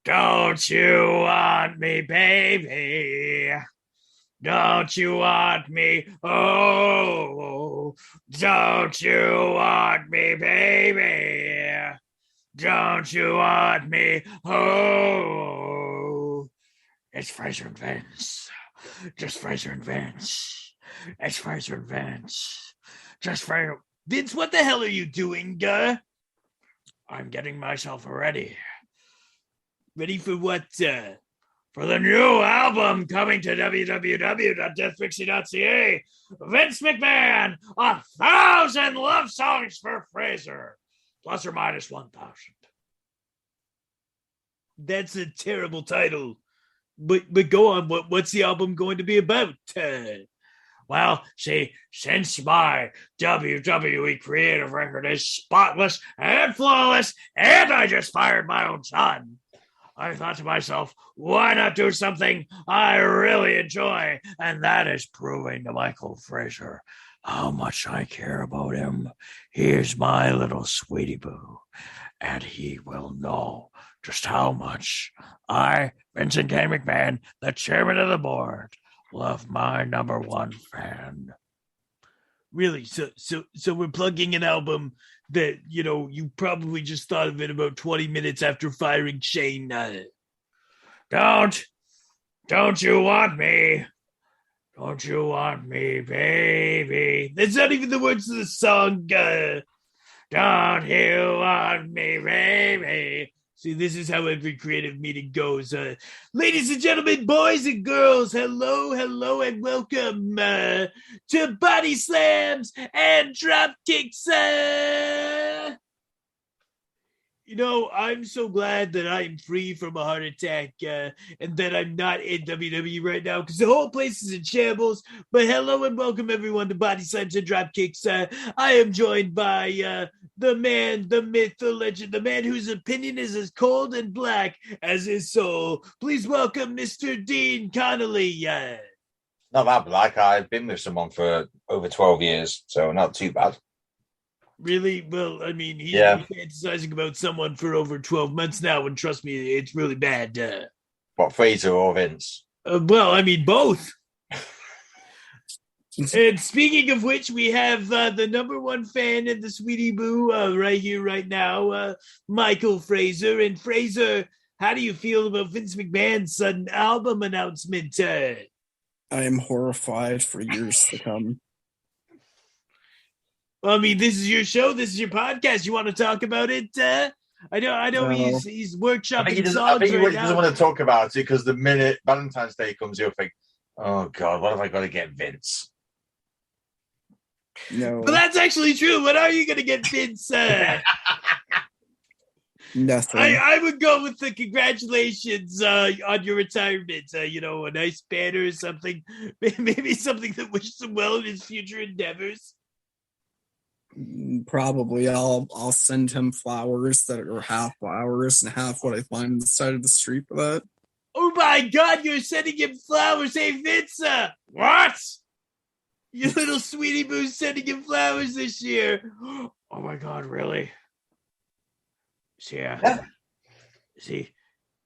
Don't you want me, baby? Don't you want me? Oh, don't you want me, baby? Don't you want me? Oh, it's Fraser and Vince. Just Fraser and Vince. It's Fraser and Vince. Just Fraser. Vince, what the hell are you doing, I'm getting myself ready. Ready for what? For the new album coming to www.deathpixie.ca. Vince McMahon, 1,000 love songs for Fraser, plus or minus 1,000. That's a terrible title. But go on. What's the album going to be about? Well, see, since my WWE creative record is spotless and flawless, and I just fired my own son, I thought to myself, why not do something I really enjoy? And that is proving to Michael Fraser how much I care about him. Here's my little sweetie boo, and he will know just how much I, Vincent Kenny McMahon, the chairman of the board, love my number one fan. Really? So we're plugging an album that, you probably just thought of it about 20 minutes after firing Shane. Don't you want me? Don't you want me, baby? That's not even the words of the song. Don't you want me, baby? See, this is how every creative meeting goes. Ladies and gentlemen, boys and girls, hello, and welcome to Bodyslams and Dropkicks. I'm so glad that I'm free from a heart attack and that I'm not in WWE right now because the whole place is in shambles. But hello and welcome everyone to Bodyslams and Dropkicks. I am joined by the man, the myth, the legend, the man whose opinion is as cold and black as his soul. Please welcome Mr. Dean Connolly. Not that black. I've been with someone for over 12 years, so not too bad. Really? Well, I mean, he's been fantasizing about someone for over 12 months now, and trust me, it's really bad. What, Fraser or Vince? Well, I mean, both. And speaking of which, we have the number one fan in the Sweetie Boo right here, right now, Michael Fraser. And Fraser, how do you feel about Vince McMahon's sudden album announcement? I am horrified for years to come. Well, I mean, this is your show. This is your podcast. You want to talk about it? I know. He's workshopping songs I think he right doesn't now. want to talk about it because the minute Valentine's Day comes, he'll think, "Oh God, what have I got to get Vince?" No, but that's actually true. What are you going to get Vince? Nothing. I would go with the congratulations on your retirement. A nice banner or something. Maybe something that wishes him well in his future endeavors. Probably I'll send him flowers that are half flowers and half what I find on the side of the street for that. Oh my God, you're sending him flowers. Hey, Vince. What? You little sweetie boo's sending him flowers this year. Oh my God, really? Yeah. Is he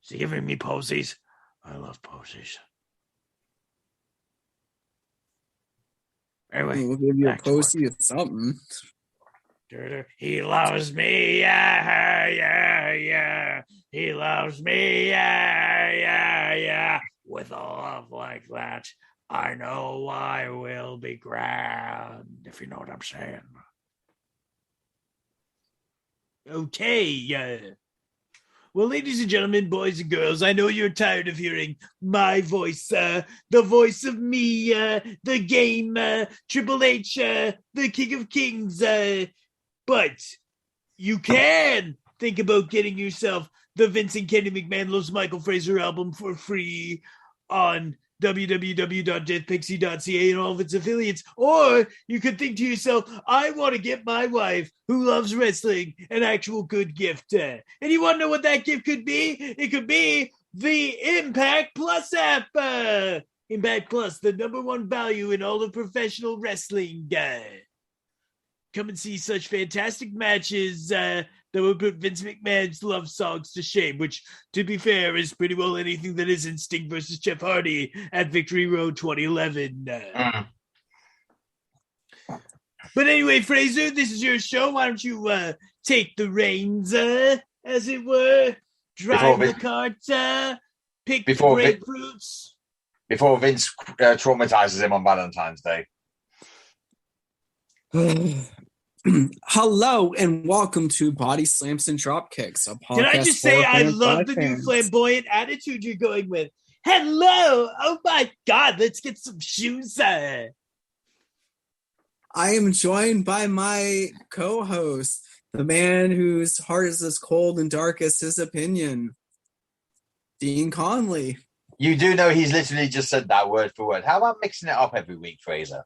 giving me posies? I love posies. Anyway, we'll give you a posy of something. He loves me, yeah. He loves me, yeah. With a love like that, I know I will be grand, if you know what I'm saying. Okay, well, ladies and gentlemen, boys and girls, I know you're tired of hearing my voice, the voice of me, the game, Triple H, the King of Kings, but you can think about getting yourself the Vincent Kenny McMahon Loves Michael Fraser album for free on www.deathpixie.ca and all of its affiliates. Or you could think to yourself, I want to get my wife, who loves wrestling, an actual good gift. And you want to know what that gift could be? It could be the Impact Plus app. Impact Plus, the number one value in all of professional wrestling. Come and see such fantastic matches that would put Vince McMahon's love songs to shame, which, to be fair, is pretty well anything that isn't Sting versus Jeff Hardy at Victory Road 2011. But anyway, Fraser, this is your show. Why don't you take the reins, as it were? Drive the cart, pick the grapefruits. Before Vince traumatizes him on Valentine's Day. Hello and welcome to Bodyslams and Dropkicks, a podcast. Did I just say I love the new flamboyant attitude you're going with? Hello! Oh my God! Let's get some shoes. I am joined by my co-host, the man whose heart is as cold and dark as his opinion, Dean Conley. You do know he's literally just said that word for word. How about mixing it up every week, Fraser?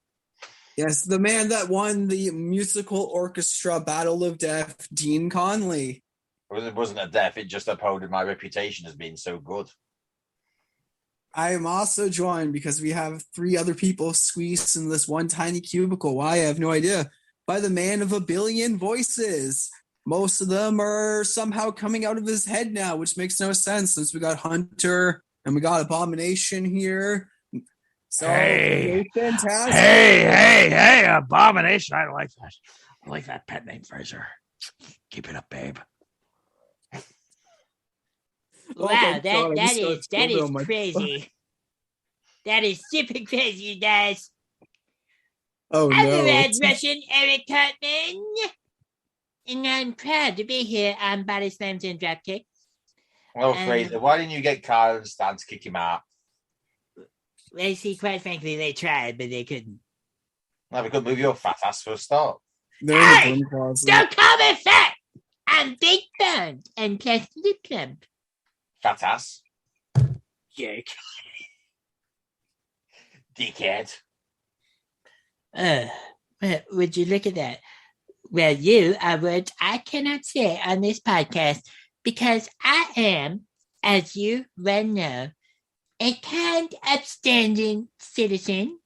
Yes, the man that won the musical orchestra Battle of Death, Dean Conley. It wasn't a death, it just upholded my reputation as being so good. I am also joined because we have 3 other people squeezed in this one tiny cubicle. Why? I have no idea. By the man of a billion voices. Most of them are somehow coming out of his head now, which makes no sense since we got Hunter and we got Abomination here. So, hey, fantastic. Hey, Abomination. I like that. I like that pet name, Fraser. Keep it up, babe. Wow, that is crazy. That is super crazy, you guys. Oh, I'm no. the Red Russian Eric Cartman, and I'm proud to be here on Bodyslams and Dropkicks. Well, Fraser, why didn't you get Kyle and Stan to kick him out? Well, see, quite frankly, they tried, but they couldn't. Well, we could move your fat ass for a start. Hey! Don't call me fat! I'm big boned and plus lip plump. Fat ass. Jerk. Dickhead. Would you look at that? Well, you are words I cannot say on this podcast because I am, as you well know, a kind, upstanding citizen.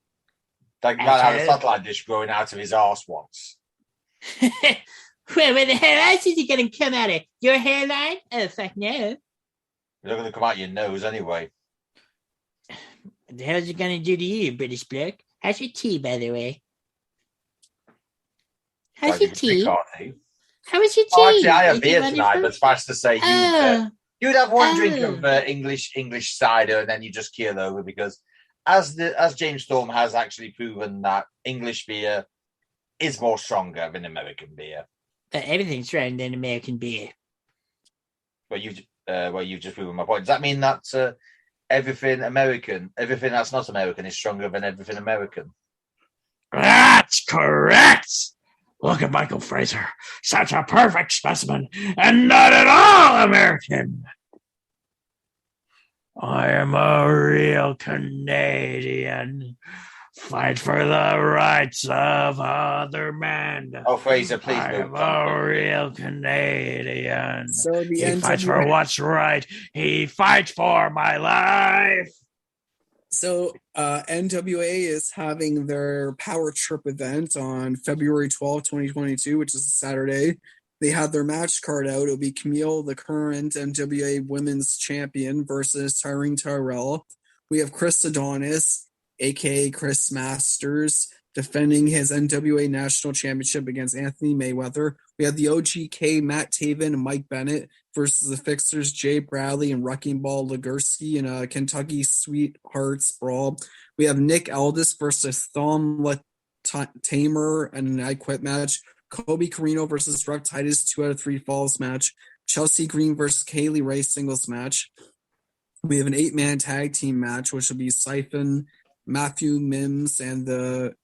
That guy had a satellite dish growing out of his arse once. Well, where the hell else is it going to come out of? Your hairline? Oh, fuck no. It's not going to come out your nose anyway. What the hell is it going to do to you, British bloke? How's your tea, by the way? How's your tea? How is your tea? Oh, actually, I have beer tonight, but suffice to say, you'd have one drink of English cider, and then you just keel over because, as James Storm has actually proven, that English beer is more stronger than American beer. Everything's stronger than American beer. Well, you've just proven my point. Does that mean that everything that's not American, is stronger than everything American? That's correct. Look at Michael Fraser, such a perfect specimen, and not at all American. I am a real Canadian. Fight for the rights of other men. Oh, Fraser, please. I'm a real Canadian. So he fights for what's right. He fights for my life. So NWA is having their Power Trip event on February 12th, 2022, which is a Saturday. They had their match card out. It'll be Camille, the current NWA Women's Champion, versus Tyrone Tyrell. We have Chris Adonis, a.k.a. Chris Masters, defending his NWA National Championship against Anthony Mayweather. We have the OGK, Matt Taven, and Mike Bennett versus the Fixers, Jay Bradley and Wrecking Ball Legursky in a Kentucky Sweethearts Brawl. We have Nick Aldis versus Thom Tamer in an I Quit match. Kobe Carino versus Ruck Titus 2 out of 3 falls match. Chelsea Green versus Kaylee Ray singles match. We have an 8-man tag team match, which will be Siphon, Matthew Mims, and the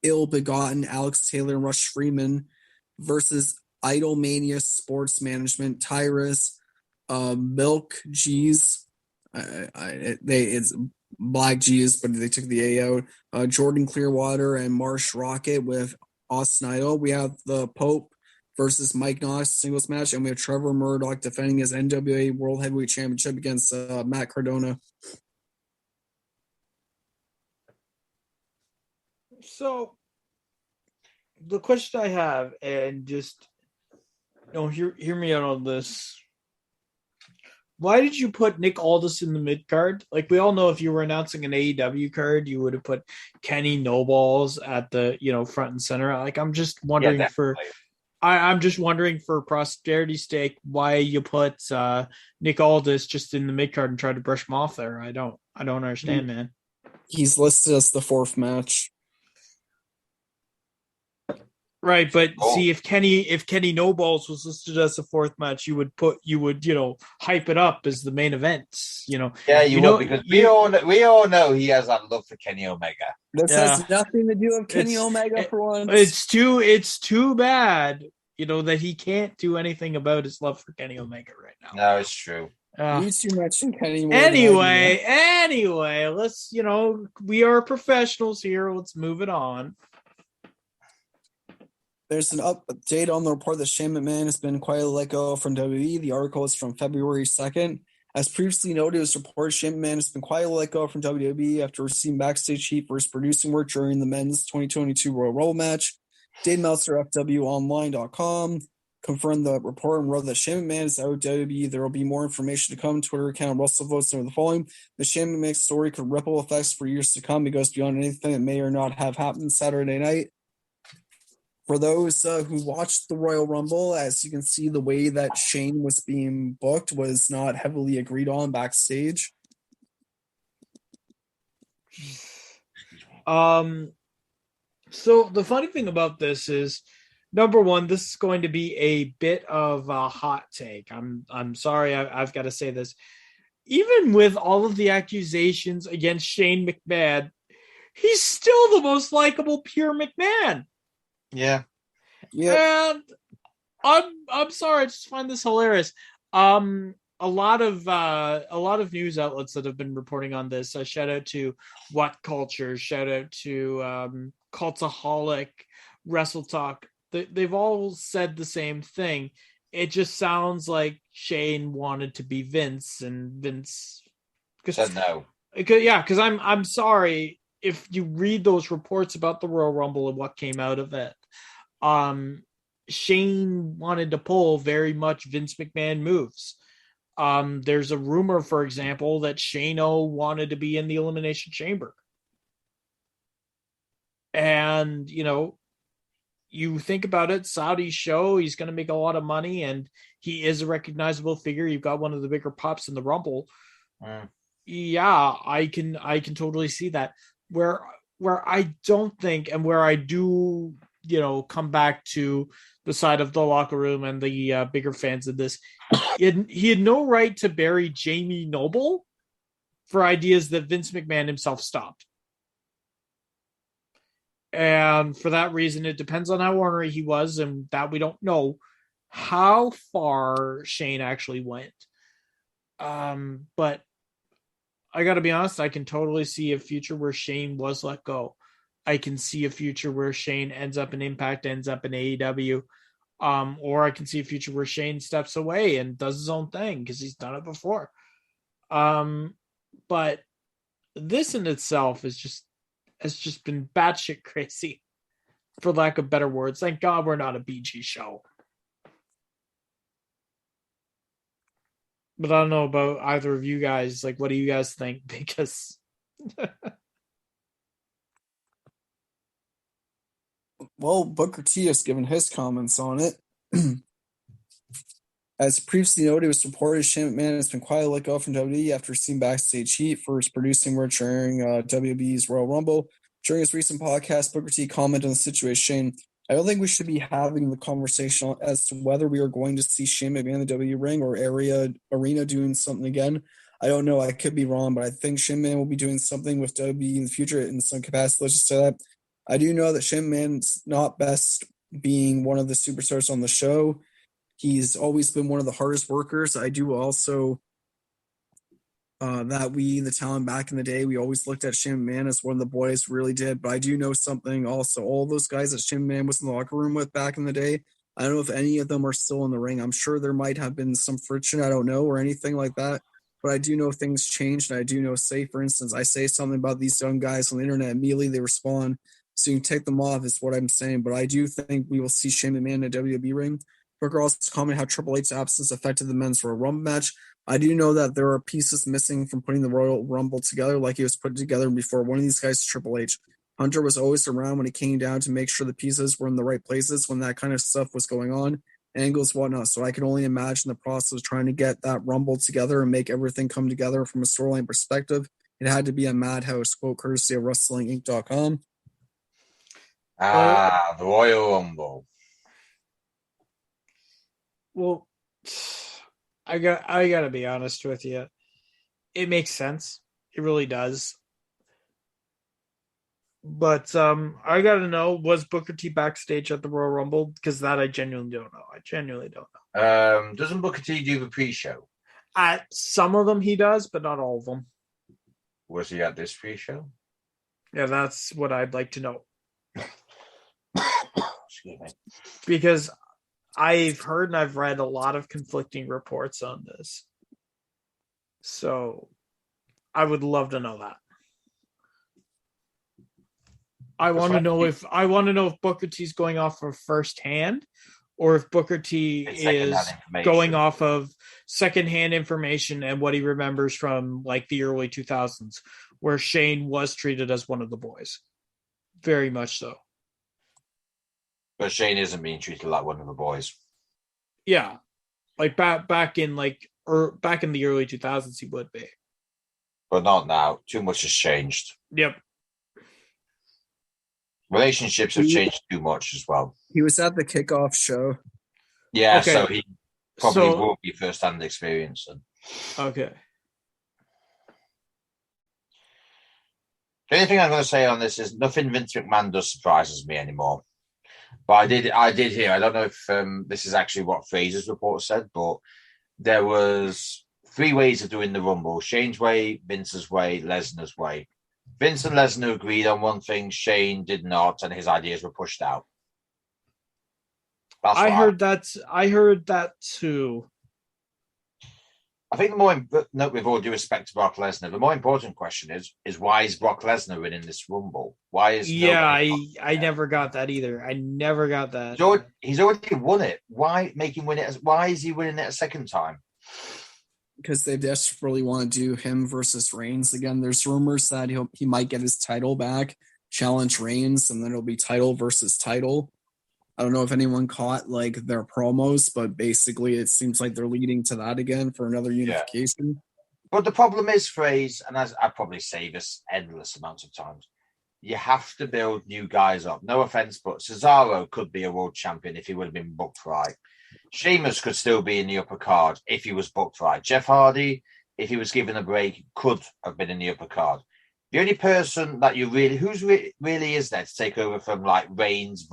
ill-begotten Alex Taylor and Rush Freeman versus Idol Mania Sports Management, Tyrus, Milk G's. It's Black G's, but they took the A out. Jordan Clearwater and Marsh Rocket with Austin Idol. We have the Pope versus Mike Knox singles match, and we have Trevor Murdoch defending his NWA World Heavyweight Championship against Matt Cardona. So, the question I have, and just No, hear me out on this. Why did you put Nick Aldis in the mid card? Like, we all know if you were announcing an AEW card, you would have put Kenny No Balls at the front and center. Like, I'm just wondering I'm just wondering for posterity's sake why you put Nick Aldis just in the mid card and try to brush him off there. I don't understand, man. He's listed as the 4th match. Right, but see, if Kenny No Balls was listed as the 4th match, you would hype it up as the main event. Yeah, you would, because we all know he has that love for Kenny Omega. This has nothing to do with Kenny Omega for once. It's too bad, that he can't do anything about his love for Kenny Omega right now. No, it's true. You two mentioned Kenny more Anyway, let's we are professionals here. Let's move it on. There's an update on the report that Shane McMahon has been quietly let go from WWE. The article is from February 2nd. As previously noted, it was reported Shane McMahon has been quietly let go from WWE after receiving backstage heat for his producing work during the men's 2022 Royal Rumble match. Dave Meltzer, FWOnline.com, confirmed the report and wrote that Shane McMahon is out of WWE. There will be more information to come. Twitter account Russell Votes over the following. The Shane McMahon story could ripple effects for years to come. It goes beyond anything that may or not have happened Saturday night. For those who watched the Royal Rumble, as you can see, the way that Shane was being booked was not heavily agreed on backstage. So the funny thing about this is, number one, this is going to be a bit of a hot take. I'm sorry, I've got to say this. Even with all of the accusations against Shane McMahon, he's still the most likable pure McMahon. Yeah. And I'm sorry, I just find this hilarious. A lot of news outlets that have been reporting on this. Shout out to What Culture, shout out to Cultaholic, Wrestle Talk. They've all said the same thing. It just sounds like Shane wanted to be Vince, and Vince said no. Because I'm sorry, if you read those reports about the Royal Rumble and what came out of it, Shane wanted to pull very much Vince McMahon moves. There's a rumor, for example, that Shane-O wanted to be in the Elimination Chamber. And, you think about it, Saudi show, he's going to make a lot of money, and he is a recognizable figure. You've got one of the bigger pops in the Rumble. Yeah, I can totally see that. Where I don't think, and where I do, come back to the side of the locker room and the bigger fans of this, he had no right to bury Jamie Noble for ideas that Vince McMahon himself stopped. And for that reason, it depends on how ornery he was, and that we don't know how far Shane actually went. But I got to be honest, I can totally see a future where Shane was let go. I can see a future where Shane ends up in Impact, ends up in AEW. Or I can see a future where Shane steps away and does his own thing because he's done it before. But this in itself has just been batshit crazy, for lack of better words. Thank God we're not a BG show. But I don't know about either of you guys. Like, what do you guys think? Because well, Booker T has given his comments on it. As previously noted, it was reported Shane McMahon has been quietly let go from WWE after seeing backstage heat for his producing work during WWE's Royal Rumble. During his recent podcast, Booker T commented on the situation. I don't think we should be having the conversation as to whether we are going to see Shane McMahon in the WWE ring or arena doing something again. I don't know. I could be wrong, but I think Shane McMahon will be doing something with WWE in the future in some capacity. Let's just say that. I do know that Shane McMahon's not best being one of the superstars on the show. He's always been one of the hardest workers. I do also that we, the talent back in the day, we always looked at Shane McMahon as one of the boys, really did. But I do know something also. All those guys that Shane McMahon was in the locker room with back in the day, I don't know if any of them are still in the ring. I'm sure there might have been some friction, I don't know, or anything like that. But I do know things changed, and I do know, say, for instance, I say something about these young guys on the internet, immediately they respond. So you can take them off is what I'm saying. But I do think we will see Shane McMahon in a WWE ring. Booker also commented how Triple H's absence affected the men's Royal Rumble match. I do know that there are pieces missing from putting the Royal Rumble together, like he was put together before. One of these guys is Triple H. Hunter was always around when it came down to make sure the pieces were in the right places when that kind of stuff was going on, angles, whatnot. So I can only imagine the process of trying to get that Rumble together and make everything come together from a storyline perspective. It had to be a madhouse, quote courtesy of WrestlingInc.com. The Royal Rumble. Well, I gotta be honest with you. It makes sense. It really does. But I gotta know, was Booker T backstage at the Royal Rumble? Because that I genuinely don't know. Doesn't Booker T do the pre-show? At some of them he does, but not all of them. Was he at this pre-show? Yeah, that's what I'd like to know. Excuse me. Because I've heard and I've read a lot of conflicting reports on this. So I would love to know that. I want to know if Booker T's going off of firsthand or if Booker T is going off of secondhand information and what he remembers from like the early 2000s where Shane was treated as one of the boys. Very much so. But Shane isn't being treated like one of the boys. Yeah. Like back in the early 2000s he would be. But not now. Too much has changed. Yep. Relationships have changed too much as well. He was at the kickoff show. Yeah, okay. So he probably won't be first-hand experience. Okay. The only thing I'm going to say on this is nothing Vince McMahon does surprises me anymore. But I did hear, I don't know if this is actually what Fraser's report said, but there was 3 ways of doing the Rumble. Shane's way, Vince's way, Lesnar's way. Vince and Lesnar agreed on one thing, Shane did not, and his ideas were pushed out. I heard that too. I think with all due respect to Brock Lesnar, the more important question is why is Brock Lesnar winning this Rumble? Why is I never got that either. I never got that. He's already won it. Why make him win it? Why is he winning it a second time? Because they desperately want to do him versus Reigns again. There's rumors that he might get his title back, challenge Reigns, and then it'll be title versus title. I don't know if anyone caught like their promos, but basically it seems like they're leading to that again for another unification. Yeah. But the problem is, Fraser, and as I probably say this endless amounts of times, you have to build new guys up. No offense, but Cesaro could be a world champion if he would have been booked right. Sheamus could still be in the upper card if he was booked right. Jeff Hardy, if he was given a break, could have been in the upper card. The only person that really is there to take over from like Reigns,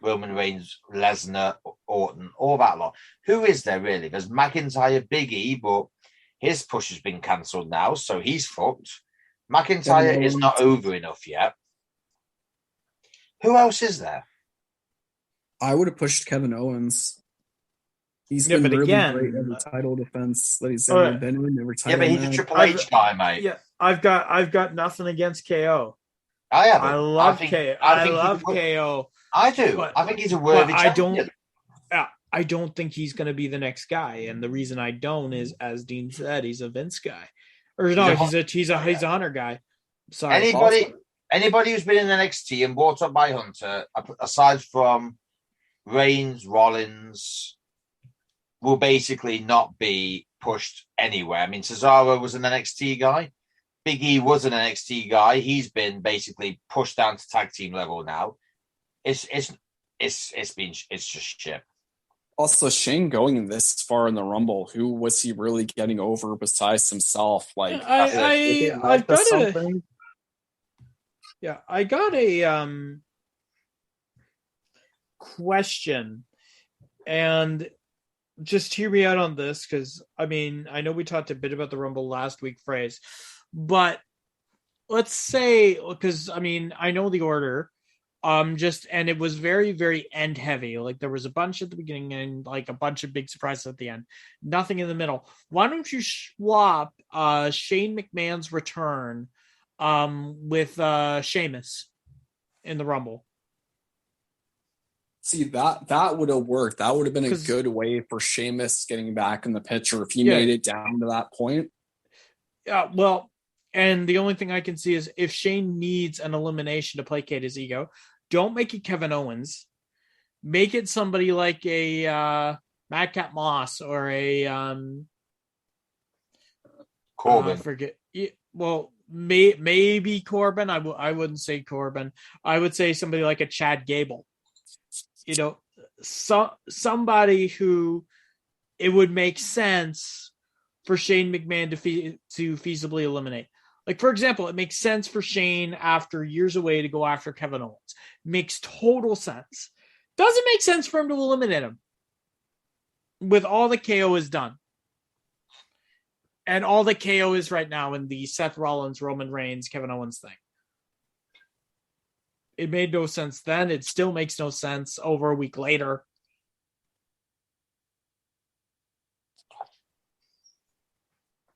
Roman Reigns, Lesnar, Orton, all that lot. Who is there really? There's McIntyre, Big E, but his push has been cancelled now, so he's fucked. McIntyre is not over enough yet. Who else is there? I would have pushed Kevin Owens. He's been really great in the title defense that he's ever been in. But he's a Triple H guy, mate. Yeah, I've got nothing against KO. I love KO. I love KO. I do. But I think he's a worthy champion. I don't think he's going to be the next guy, and the reason I don't is, as Dean said, he's a Vince guy, or no, he's a Hunter guy. Sorry, anybody who's been in NXT and brought up by Hunter, aside from Reigns, Rollins, will basically not be pushed anywhere. I mean, Cesaro was an NXT guy. Big E was an NXT guy. He's been basically pushed down to tag team level now. It's just shit. Also, Shane going this far in the Rumble, who was he really getting over besides himself? Like, I got a question, and just hear me out on this, because I mean, I know we talked a bit about the Rumble last week, Phrase, but let's say, because I mean, I know the order. And it was very, very end heavy. Like there was a bunch at the beginning and like a bunch of big surprises at the end. Nothing in the middle. Why don't you swap Shane McMahon's return with Sheamus in the Rumble? See, that would have worked. That would have been a 'Cause- good way for Sheamus getting back in the picture if he Yeah. made it down to that point. Yeah, well, and the only thing I can see is if Shane needs an elimination to placate his ego, don't make it Kevin Owens. Make it somebody like a Madcap Moss or a Corbin. Well, maybe Corbin. I wouldn't say Corbin. I would say somebody like a Chad Gable. You know, somebody who it would make sense for Shane McMahon to feasibly eliminate. Like, for example, it makes sense for Shane after years away to go after Kevin Owens. Makes total sense. Doesn't make sense for him to eliminate him with all the KO is done. And all the KO is right now in the Seth Rollins, Roman Reigns, Kevin Owens thing. It made no sense then. It still makes no sense over a week later.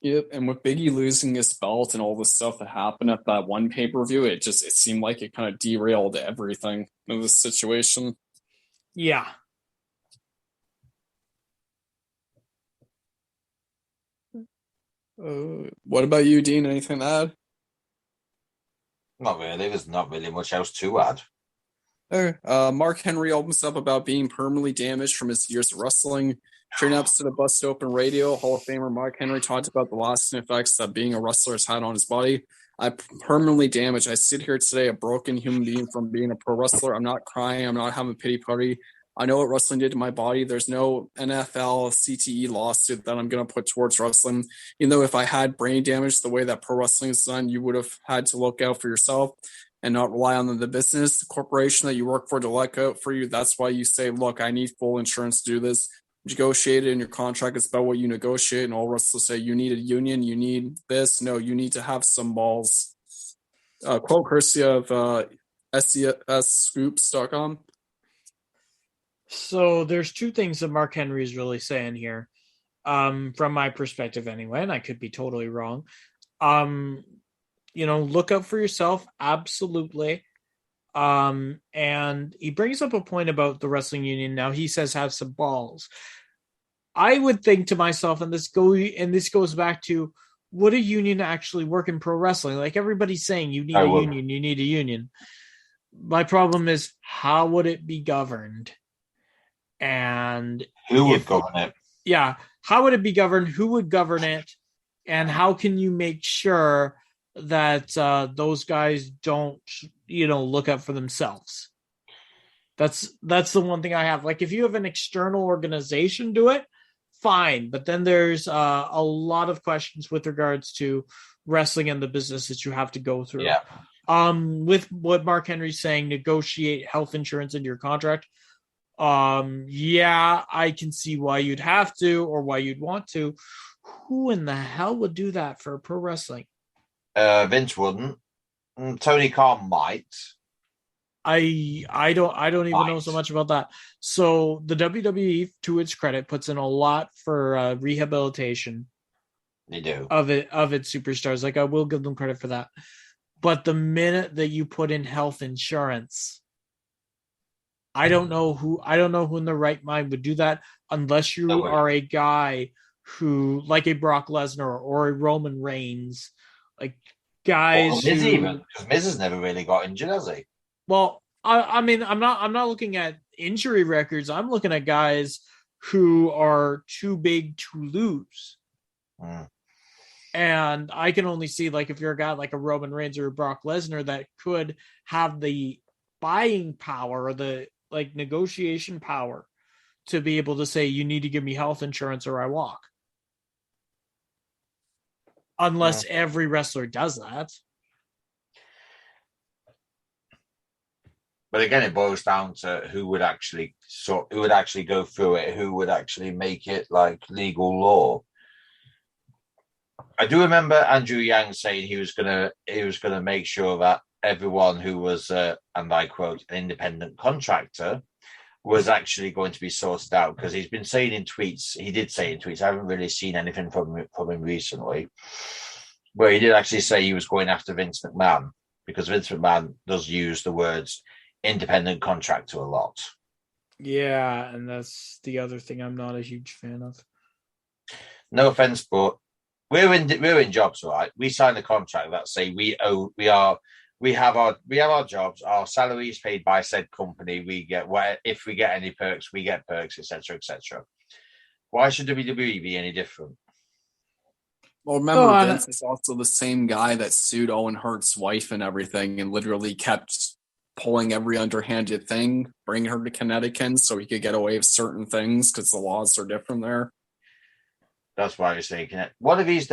Yep, and with Biggie losing his belt and all the stuff that happened at that one pay-per-view, it seemed like it kind of derailed everything in this situation. Yeah. What about you, Dean? Anything to add? Not really. There's not really much else to add. Mark Henry opens up about being permanently damaged from his years of wrestling. During an episode of Bust Open Radio, Hall of Famer Mark Henry talked about the lasting effects that being a wrestler has had on his body. I'm permanently damaged. I sit here today a broken human being from being a pro wrestler. I'm not crying. I'm not having a pity party. I know what wrestling did to my body. There's no NFL CTE lawsuit that I'm going to put towards wrestling. You know, if I had brain damage the way that pro wrestling is done, you would have had to look out for yourself and not rely on the business, the corporation that you work for to look out for you. That's why you say, look, I need full insurance to do this. Negotiate it in your contract. It's about what you negotiate. And all wrestlers say, you need a union. You need this. No, you need to have some balls. Quote courtesy of SCSscoops.com. So there's two things that Mark Henry is really saying here, from my perspective anyway, and I could be totally wrong. Look out for yourself. Absolutely. And he brings up a point about the wrestling union. Now he says have some balls. I would think to myself, and this goes back to, would a union actually work in pro wrestling? Like everybody's saying, you need a union, you need a union. My problem is, how would it be governed? And who would govern it? Yeah. How would it be governed? Who would govern it? And how can you make sure that those guys don't, look out for themselves? That's the one thing I have. Like, if you have an external organization do it, fine. But then there's a lot of questions with regards to wrestling and the business that you have to go through. Yeah. With what Mark Henry's saying, negotiate health insurance into your contract. Yeah, I can see why you'd have to or why you'd want to. Who in the hell would do that for pro wrestling? Vince wouldn't. Tony Khan might. I don't even know so much about that. So the WWE, to its credit, puts in a lot for rehabilitation. They do of its superstars. Like, I will give them credit for that. But the minute that you put in health insurance, I don't know who in the right mind would do that, unless you are a guy who, like a Brock Lesnar or a Roman Reigns, like guys Miz, even because Miz has never really got injured, has he? Well, I mean, I'm not looking at injury records. I'm looking at guys who are too big to lose. And I can only see, like, if you're a guy like a Roman Reigns or a Brock Lesnar that could have the buying power or the negotiation power to be able to say, you need to give me health insurance or I walk. Unless every wrestler does that. But again, it boils down to who would actually go through it, who would actually make it like legal law. I do remember Andrew Yang saying he was gonna make sure that everyone who was, and I quote, an independent contractor was actually going to be sorted out, because he's been saying in tweets, I haven't really seen anything from him recently, where he did actually say he was going after Vince McMahon, because Vince McMahon does use the words independent contractor a lot. Yeah, and that's the other thing I'm not a huge fan of. No offense, but we're in jobs, right? We signed a contract that say we have our jobs. Our salary is paid by said company. We get if we get any perks, we get perks, etc., etc. Why should WWE be any different? Well, remember, Vince is also the same guy that sued Owen Hart's wife and everything, and literally kept pulling every underhanded thing, bringing her to Connecticut so he could get away with certain things because the laws are different there. That's why I was thinking it. One of these,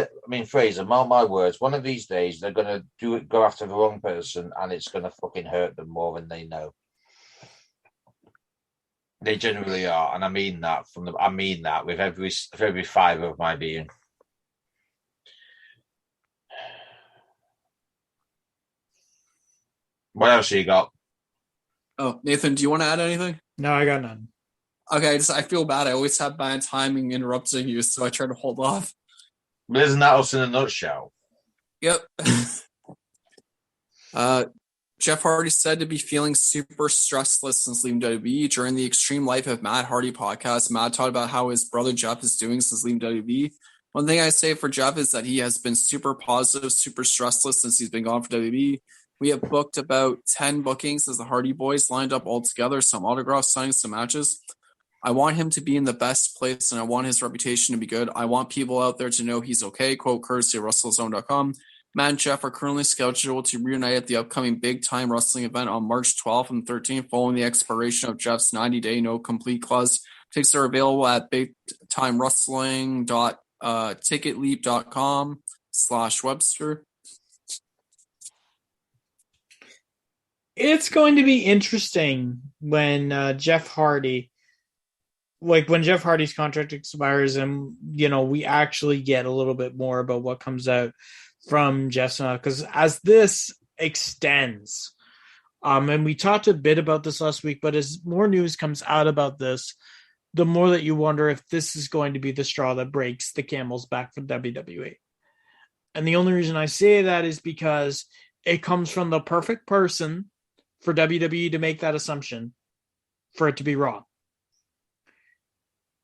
Fraser, mark my words, one of these days they're going to go after the wrong person, and it's going to fucking hurt them more than they know. They generally are, and I mean that with every fibre of my being. What else you got? Oh, Nathan, do you want to add anything? No, I got none. Okay, I feel bad. I always have bad timing interrupting you, so I try to hold off. But isn't that us in a nutshell? Yep. Jeff Hardy said to be feeling super stressless since leaving WWE. During the Extreme Life of Matt Hardy podcast, Matt talked about how his brother Jeff is doing since leaving WWE. One thing I say for Jeff is that he has been super positive, super stressless since he's been gone for WWE. We have booked about 10 bookings as the Hardy Boys lined up all together, some autograph signings, some matches. I want him to be in the best place, and I want his reputation to be good. I want people out there to know he's okay. Quote, courtesy of WrestleZone.com. Matt and Jeff are currently scheduled to reunite at the upcoming big-time wrestling event on March 12th and 13th, following the expiration of Jeff's 90-day no-complete clause. Tickets are available at bigtimewrestling.ticketleap.com/Webster. It's going to be interesting when Jeff Hardy, when Jeff Hardy's contract expires, and we actually get a little bit more about what comes out from Jeff, because as this extends, and we talked a bit about this last week, but as more news comes out about this, the more that you wonder if this is going to be the straw that breaks the camel's back for WWE. And the only reason I say that is because it comes from the perfect person for WWE to make that assumption, for it to be wrong.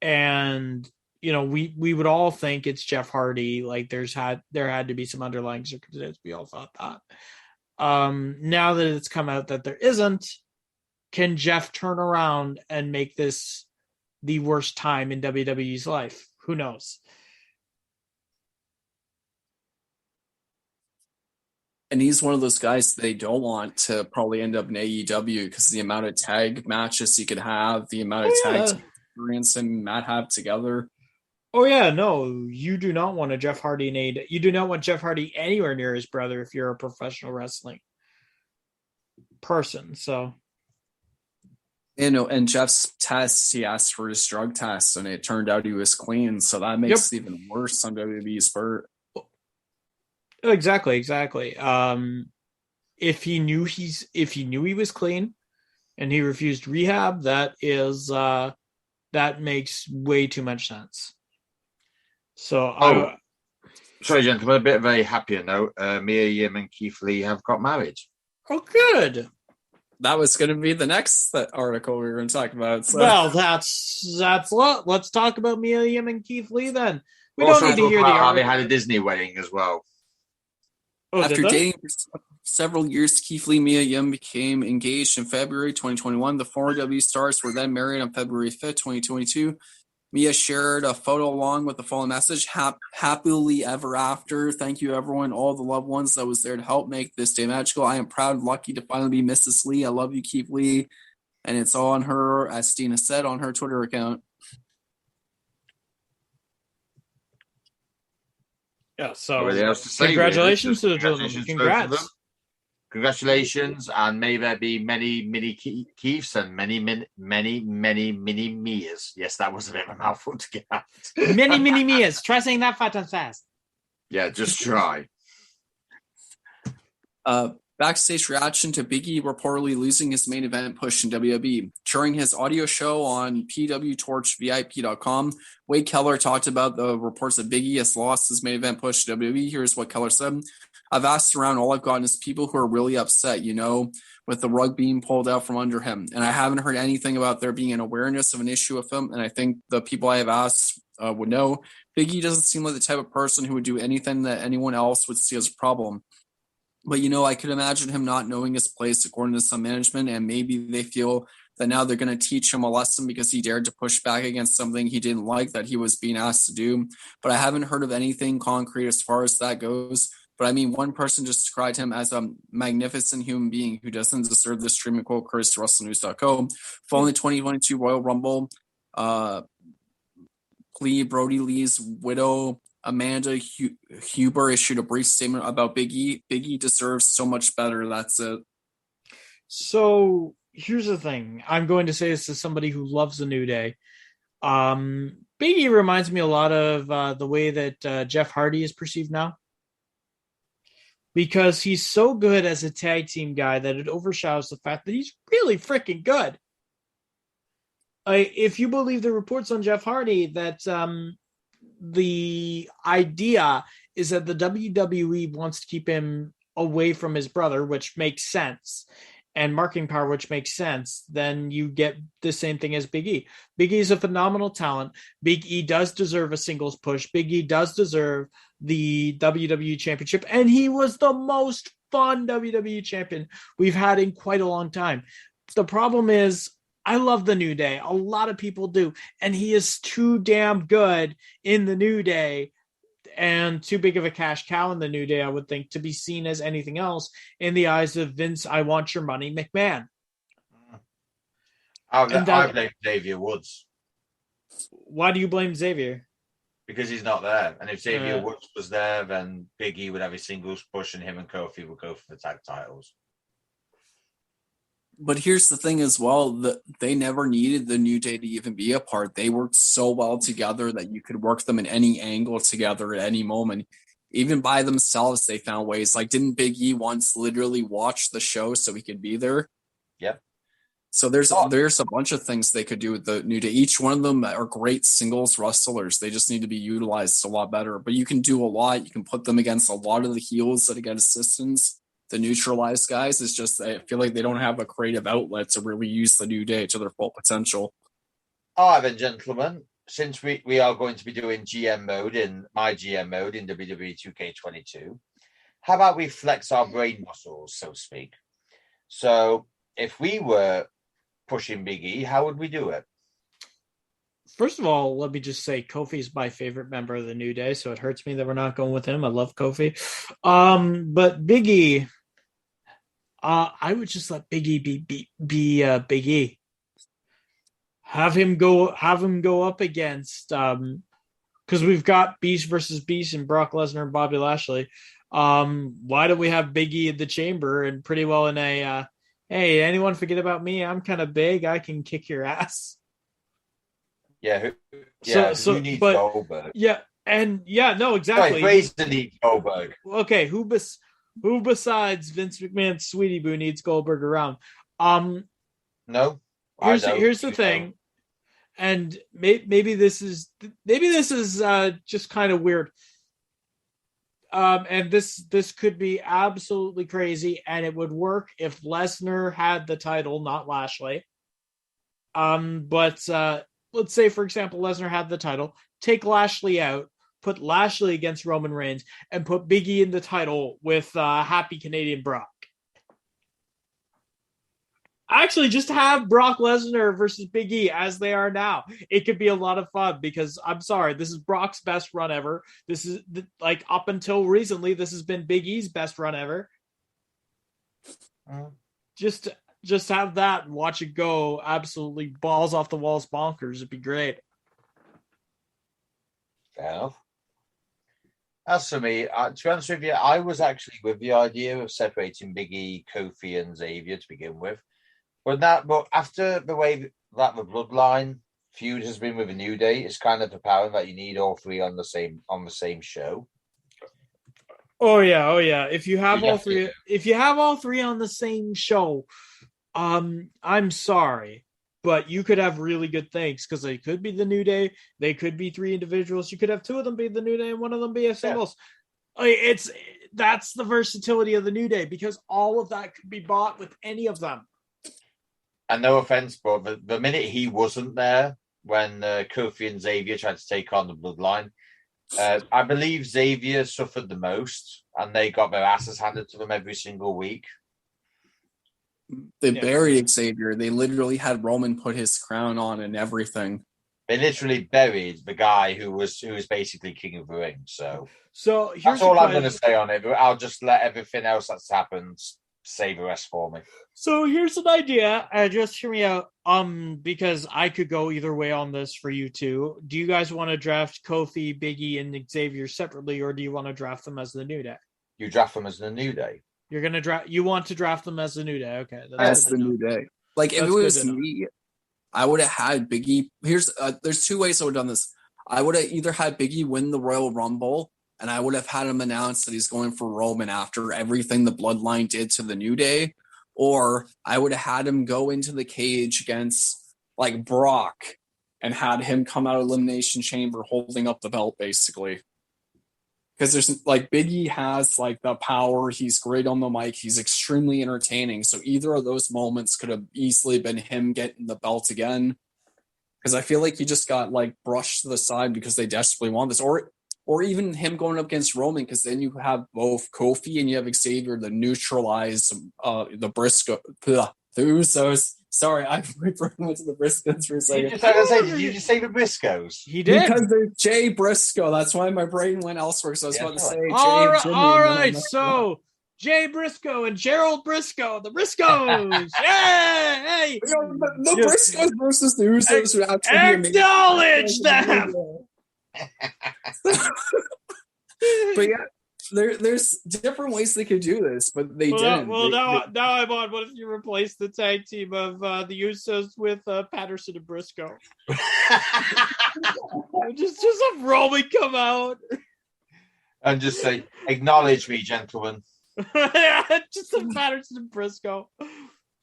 And we would all think it's Jeff Hardy. Like there had to be some underlying circumstances. We all thought that. Now that it's come out that there isn't, can Jeff turn around and make this the worst time in WWE's life? Who knows? And he's one of those guys they don't want to probably end up in AEW because the amount of tag matches he could have, the amount of tag experience and Matt have together. Oh yeah, no, you do not want a Jeff Hardy in AEW. You do not want Jeff Hardy anywhere near his brother if you're a professional wrestling person. So, and Jeff's tests, he asked for his drug test, and it turned out he was clean. So that makes it even worse on WWE's part. Exactly. If he knew he was clean and he refused rehab, that makes way too much sense. So, sorry, gentlemen, a bit of a happier note. Mia Yim and Keith Lee have got married. Oh, good. That was going to be the next article we were going to talk about. So. Well, that's what. Let's talk about Mia Yim and Keith Lee then. We also don't need to hear the article. How they had a Disney wedding as well. Oh, after dating for several years, Keith Lee and Mia Yim became engaged in February 2021. The former W stars were then married on February 5th, 2022. Mia shared a photo along with the following message: happily ever after. Thank you, everyone, all the loved ones that was there to help make this day magical. I am proud and lucky to finally be Mrs. Lee. I love you, Keith Lee. And it's all on her, as Stina said, on her Twitter account. Yeah, so congratulations to the children. Congrats. Congratulations, and may there be many Keiths and many Mias. Yes, that was a bit of a mouthful to get out. Many Mias. Try saying that 5 times fast. Yeah, just try. Backstage reaction to Big E reportedly losing his main event push in WWE. During his audio show on PWTorchVIP.com, Wade Keller talked about the reports that Big E has lost his main event push to WWE. Here's what Keller said. I've asked around, all I've gotten is people who are really upset, with the rug being pulled out from under him. And I haven't heard anything about there being an awareness of an issue with him. And I think the people I have asked would know. Big E doesn't seem like the type of person who would do anything that anyone else would see as a problem. But, I could imagine him not knowing his place according to some management, and maybe they feel that now they're going to teach him a lesson because he dared to push back against something he didn't like that he was being asked to do. But I haven't heard of anything concrete as far as that goes. But I mean, one person just described him as a magnificent human being who doesn't deserve this streaming quote, courtesy to WrestleNews.com. Following the 2022 Royal Rumble, Brody Lee's widow, Amanda Huber, issued a brief statement about Big E. Big E deserves so much better. That's it. So here's the thing. I'm going to say this to somebody who loves the New Day. Big E reminds me a lot of the way that Jeff Hardy is perceived now. Because he's so good as a tag team guy that it overshadows the fact that he's really freaking good. If you believe the reports on Jeff Hardy, that the idea is that the WWE wants to keep him away from his brother, which makes sense, and marketing power, which makes sense, then you get the same thing as Big E. Big E is a phenomenal talent. Big E does deserve a singles push. Big E does deserve the WWE Championship, and he was the most fun WWE champion we've had in quite a long time. The problem is, I love the New Day. A lot of people do, and he is too damn good in the New Day and too big of a cash cow in the New Day, I would think, to be seen as anything else in the eyes of Vince, I want your money, McMahon. I blame Xavier Woods. Why do you blame Xavier? Because he's not there. And if Xavier Woods was there, then Big E would have a singles push and him and Kofi would go for the tag titles. But here's the thing as well, that they never needed the New Day to even be apart. They worked so well together that you could work them in any angle together at any moment. Even by themselves, they found ways. Like, didn't Big E once literally watch the show so he could be there? Yep. So there's a bunch of things they could do with the New Day. Each one of them are great singles wrestlers. They just need to be utilized a lot better. But you can do a lot. You can put them against a lot of the heels that get assistance. The neutralized guys, is just, I feel like they don't have a creative outlet to really use the New Day to their full potential. All right, then, gentlemen, since we are going to be doing GM mode in WWE 2K22, how about we flex our brain muscles, so to speak? So if we were pushing Big E, how would we do it? First of all, let me just say Kofi is my favorite member of the New Day, so it hurts me that we're not going with him. I love Kofi. But Big E, I would just let Big E be Big E. Have him go up against because we've got Beast versus Beast and Brock Lesnar and Bobby Lashley. Why don't we have Big E in the chamber and pretty well in a hey, anyone forget about me? I'm kind of big. I can kick your ass. Yeah. Who needs Goldberg? Yeah, no, exactly. Fraser needs Goldberg. Okay, who besides Vince McMahon, Sweetie Boo needs Goldberg around? No. Here's the thing, and maybe this is just kind of weird. And this could be absolutely crazy, and it would work if Lesnar had the title, not Lashley. But let's say, for example, Lesnar had the title, take Lashley out, put Lashley against Roman Reigns, and put Big E in the title with Happy Canadian Brock. Actually, just have Brock Lesnar versus Big E as they are now. It could be a lot of fun because, I'm sorry, this is Brock's best run ever. This is, like, up until recently, this has been Big E's best run ever. Just have that and watch it go absolutely balls off the walls bonkers. It'd be great. Fair enough. As for me, to be honest with you, I was actually with the idea of separating Big E, Kofi, and Xavier to begin with. But after the way that the Bloodline feud has been with the New Day, it's kind of apparent that you need all three on the same show. Oh yeah. If you have all three on the same show, I'm sorry, but you could have really good things because they could be the New Day. They could be three individuals. You could have two of them be the New Day and one of them be a singles. Yeah. that's the versatility of the New Day, because all of that could be bought with any of them. And no offense, but the minute he wasn't there when Kofi and Xavier tried to take on the Bloodline, I believe Xavier suffered the most, and they got their asses handed to them every single week. They buried Xavier. They literally had Roman put his crown on and everything. They literally buried the guy who was basically king of the ring. So here's that's all I'm going to say on it. I'll just let everything else that's happened save the rest for me. So here's an idea. Just hear me out. Because I could go either way on this for you two. Do you guys want to draft Kofi, Biggie, and Xavier separately, or do you want to draft them as the New Day? You draft them as the New Day. You're gonna draft. You want to draft them as the New Day? Okay, that's the New Day. Like if it was me, I would have had Biggie. There's two ways I would have done this. I would have either had Biggie win the Royal Rumble, and I would have had him announce that he's going for Roman after everything the Bloodline did to the New Day, or I would have had him go into the cage against like Brock and had him come out of Elimination Chamber holding up the belt, basically. Because there's like Biggie has like the power. He's great on the mic. He's extremely entertaining. So either of those moments could have easily been him getting the belt again. Because I feel like he just got like brushed to the side because they desperately want this, or even him going up against Roman. Because then you have both Kofi and you have Xavier to neutralize the Briscoe, the Usos. Sorry, I went to the Briscoes for a second. Did you just say the Briscoes? He did. Because there's Jay Briscoe. That's why my brain went elsewhere. So I was about to say Jay. All right. So Jay Briscoe and Gerald Briscoe, the Briscoes. Hey! The Briscoes versus the Usos would actually be acknowledge them. But yeah. There's different ways they could do this, but they didn't. Well, now I'm on. What if you replace the tag team of the Usos with Patterson and Briscoe? just have Roman come out and just say, "Acknowledge me, gentlemen." Just have Patterson and Briscoe.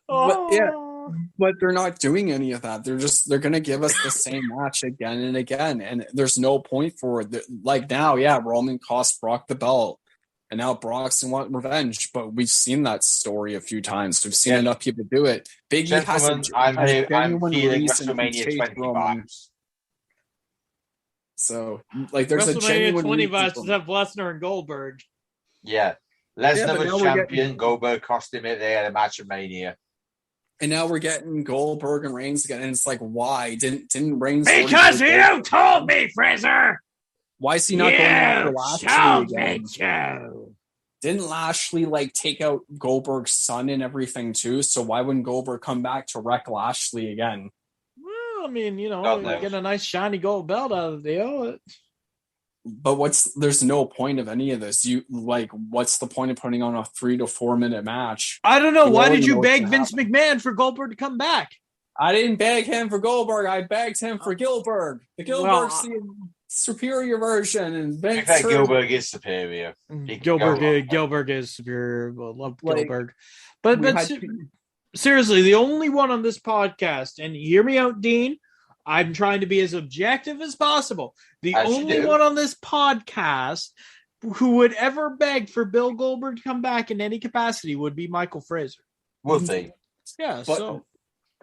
But they're not doing any of that. They're going to give us the same match again and again, and there's no point for it. Like now, Roman cost Brock the belt, and now Brock's going to want revenge. But we've seen that story a few times. We've seen enough people do it. Biggie has I'm feeling WrestleMania 20 vibes. So, like, there's a genuine 20 vibes to have Lesnar and Goldberg. Yeah, Lesnar was champion. Goldberg cost him it. They had a match at Mania. And now we're getting Goldberg and Reigns again, and it's like, why didn't Reigns? Because you told me, Fraser. Why is he not going after Lashley again? Didn't Lashley like take out Goldberg's son and everything too? So why wouldn't Goldberg come back to wreck Lashley again? Well, I mean, get a nice shiny gold belt out of the deal. But there's no point of any of this. What's the point of putting on a 3 to 4 minute match? I don't know. Why did you beg Vince McMahon for Goldberg to come back? I didn't beg him for Goldberg. I begged him for Gilbert. The Gilbert's the superior version, and Vince. Gilbert is superior. Gilbert is superior. I love Gilbert, but seriously, the only one on this podcast, and hear me out, Dean. I'm trying to be as objective as possible. The only one on this podcast who would ever beg for Bill Goldberg to come back in any capacity would be Michael Fraser. Would they? Yeah,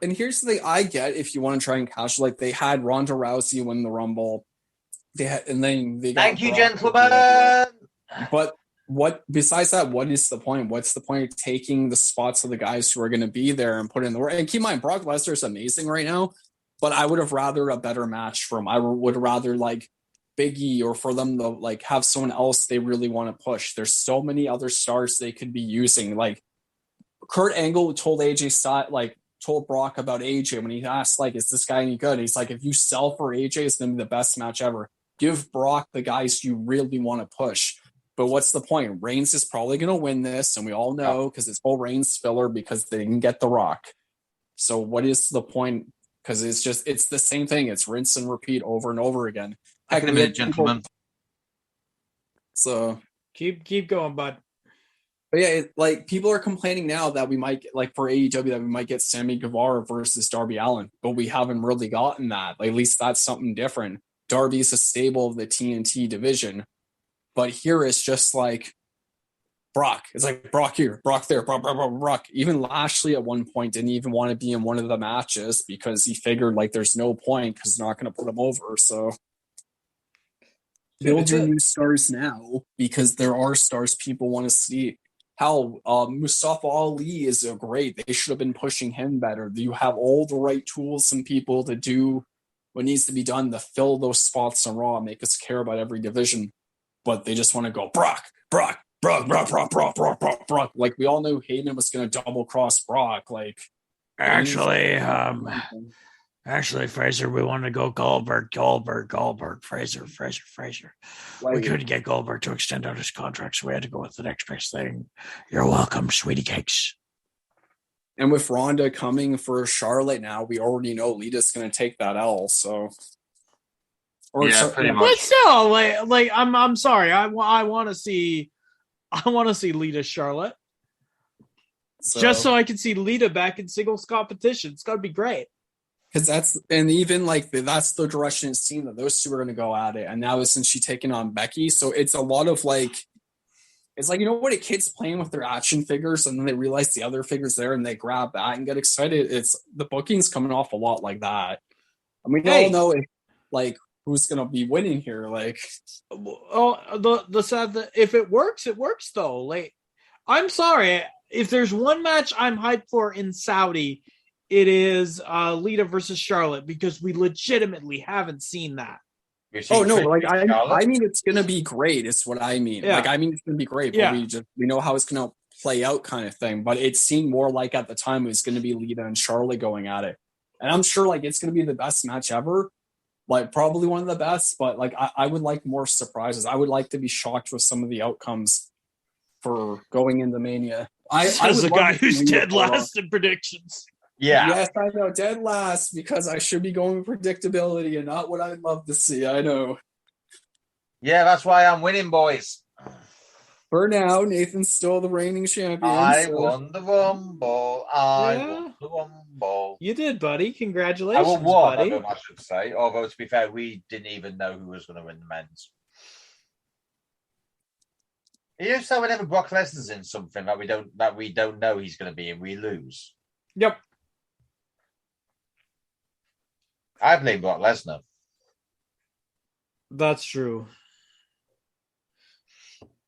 And here's the thing I get if you want to try and cash, like they had Ronda Rousey win the Rumble. Thank you, gentlemen. But besides that, what is the point? What's the point of taking the spots of the guys who are going to be there and put in the work? And keep in mind, Brock Lesnar is amazing right now. But I would have rather a better match for him. I would rather like Biggie, or for them to like have someone else they really want to push. There's so many other stars they could be using. Like Kurt Angle told told Brock about AJ when he asked, like, is this guy any good? He's like, if you sell for AJ, it's going to be the best match ever. Give Brock the guys you really want to push. But what's the point? Reigns is probably going to win this, and we all know because it's full Reigns filler because they didn't get The Rock. So what is the point? Because it's the same thing. It's rinse and repeat over and over again. Heck, a minute, gentlemen. So keep going, bud. But yeah, people are complaining now that we might for AEW that we might get Sammy Guevara versus Darby Allin, but we haven't really gotten that. At least that's something different. Darby's a stable of the TNT division, but here it's just like Brock. It's like Brock here, Brock there, Brock. Even Lashley at one point didn't even want to be in one of the matches because he figured like there's no point because they're not going to put him over. So build your new stars now because there are stars people want to see. Hell, Mustafa Ali is great. They should have been pushing him better. You have all the right tools and people to do what needs to be done to fill those spots on Raw, make us care about every division. But they just want to go Brock. Like we all knew Heyman was going to double cross Brock. Like actually, Fraser, we want to go Goldberg, Fraser. Like, We couldn't get Goldberg to extend out his contract, so we had to go with the next best thing. You're welcome, sweetie cakes. and with Ronda coming for Charlotte now, we already know Lita's going to take that L. So, pretty But much. still, I'm sorry. I want to see Lita Charlotte. Just so I can see Lita back in singles competition. It's gotta be great. Because that's the direction it's seen that those two are going to go at it. And now since she's taking on Becky, so it's a lot of it's like, you know what, a kid's playing with their action figures and then they realize the other figure's there and they grab that and get excited. It's the booking's coming off a lot like that. I mean, we all know who's going to be winning here. Like, The sad that if it works though. Like, I'm sorry, if there's one match I'm hyped for in Saudi, it is Lita versus Charlotte because we legitimately haven't seen that. Oh no, like I mean it's gonna be great, is what I mean. Yeah. Like I mean it's gonna be great, but we know how it's gonna play out kind of thing. But it seemed more like at the time it was gonna be Lita and Charlotte going at it. And I'm sure like it's gonna be the best match ever. Like probably one of the best, but like I would like more surprises. I would like to be shocked with some of the outcomes for going into Mania. As a guy who's dead last in predictions. Yeah. Yes, I know, dead last, because I should be going with predictability and not what I'd love to see. I know. Yeah, that's why I'm winning, boys. For now, Nathan's still the reigning champion. I won the Rumble. Won the Rumble. You did, buddy. Congratulations, I won one buddy. of them, I should say. Although, to be fair, we didn't even know who was going to win the men's. You know, so whenever Brock Lesnar's in something that we don't know he's going to be in, we lose. Yep. I blame Brock Lesnar. That's true.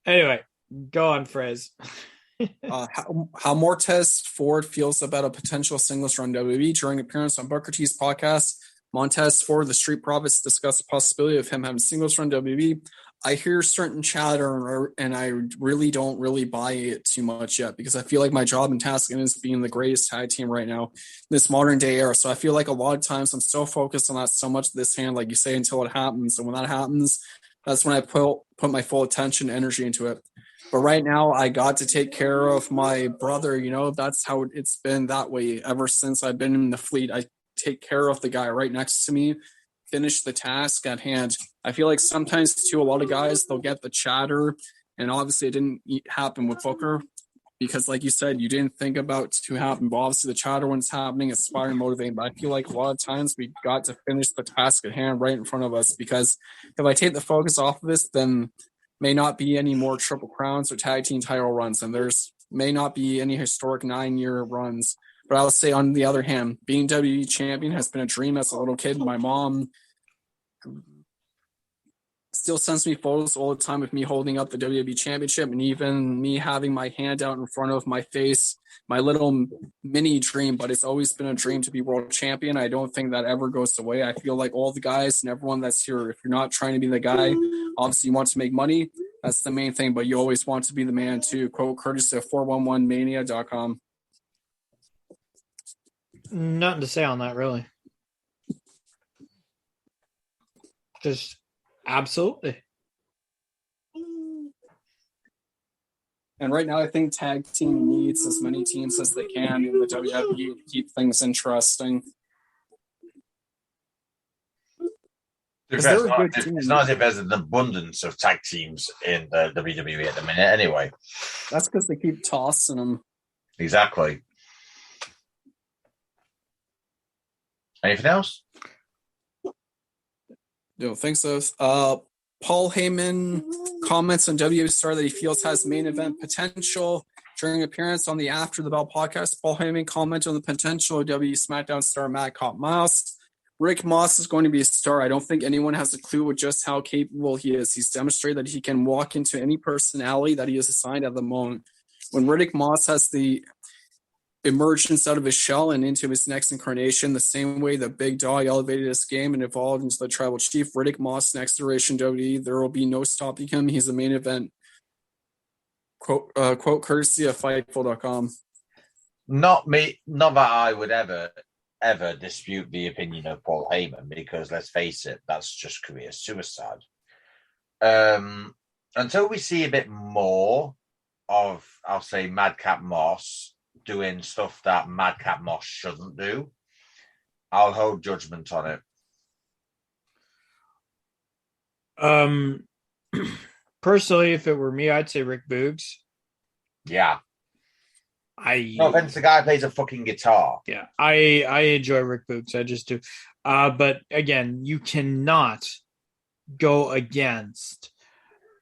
Anyway, go on, Frez. How Montez Ford feels about a potential singles run WWE during appearance on Booker T's podcast. Montez Ford, the Street Profits, discussed the possibility of him having singles run WWE. I hear certain chatter, and I really don't buy it too much yet because I feel like my job and task is being the greatest tag team right now in this modern day era. So I feel like a lot of times I'm so focused on that so much this hand, like you say, until it happens. And when that happens, that's when I put my full attention and energy into it. But right now, I got to take care of my brother. You know, that's how it's been that way ever since I've been in the fleet. I take care of the guy right next to me, finish the task at hand. I feel like sometimes, too, a lot of guys, they'll get the chatter. And obviously, it didn't happen with Booker because, like you said, you didn't think about to happen. But obviously, the chatter when it's happening is inspiring, motivating. But I feel like a lot of times we got to finish the task at hand right in front of us because if I take the focus off of this, then may not be any more Triple Crowns or tag team title runs, and there's may not be any historic 9-year runs. But I would say, on the other hand, being WWE champion has been a dream as a little kid. My mom still sends me photos all the time of me holding up the WWE championship, and even me having my hand out in front of my face, my little mini dream, but it's always been a dream to be world champion. I don't think that ever goes away. I feel like all the guys and everyone that's here, if you're not trying to be the guy, obviously you want to make money. That's the main thing, but you always want to be the man too. Quote courtesy of 411mania.com. Nothing to say on that, really. Just absolutely. And right now, I think tag team needs as many teams as they can in the WWE to keep things interesting. It's not as if there's an abundance of tag teams in the WWE at the minute, anyway. That's because they keep tossing them. Exactly. Anything else? Don't think so. Paul Heyman comments on WWE star that he feels has main event potential. During appearance on the After the Bell podcast, Paul Heyman commented on the potential of WWE SmackDown star Matt Cop Moss. Rick Moss is going to be a star. I don't think anyone has a clue with just how capable he is. He's demonstrated that he can walk into any personality that he is assigned at the moment. When Riddick Moss has the emergence out of his shell and into his next incarnation, the same way that Big Dog elevated his game and evolved into the Tribal Chief, Riddick Moss next iteration WWE, there will be no stopping him. He's a main event. Quote courtesy of Fightful.com. Not that I would ever dispute the opinion of Paul Heyman, because let's face it, that's just career suicide. Until we see a bit more of, I'll say, Madcap Moss doing stuff that Madcap Moss shouldn't do, I'll hold judgment on it. Personally, if it were me, I'd say Rick Boogs. Yeah. No offense, the guy plays a fucking guitar. Yeah, I enjoy Rick Boogs. I just do. But again, you cannot go against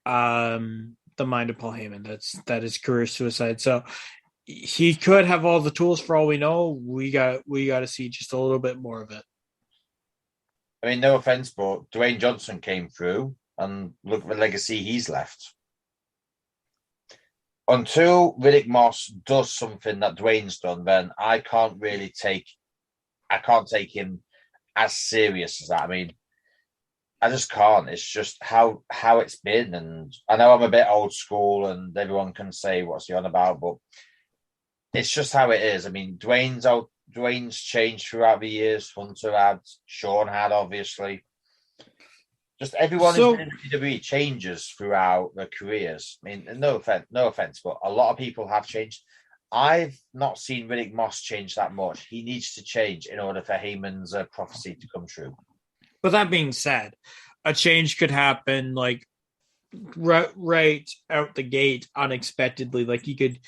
the mind of Paul Heyman. That is career suicide. So he could have all the tools for all we know. We got to see just a little bit more of it. I mean, no offense, but Dwayne Johnson came through, and look at the legacy he's left. Until Riddick Moss does something that Dwayne's done, then I can't take him as serious as that. I mean, I just can't. It's just how it's been. And I know I'm a bit old school and everyone can say what's he on about, but it's just how it is. I mean, Dwayne's changed throughout the years. Hunter had, Shawn had, obviously. Just everyone who's in WWE changes throughout their careers. I mean, no offense, but a lot of people have changed. I've not seen Riddick Moss change that much. He needs to change in order for Heyman's prophecy to come true. But that being said, a change could happen like right out the gate unexpectedly. Like he could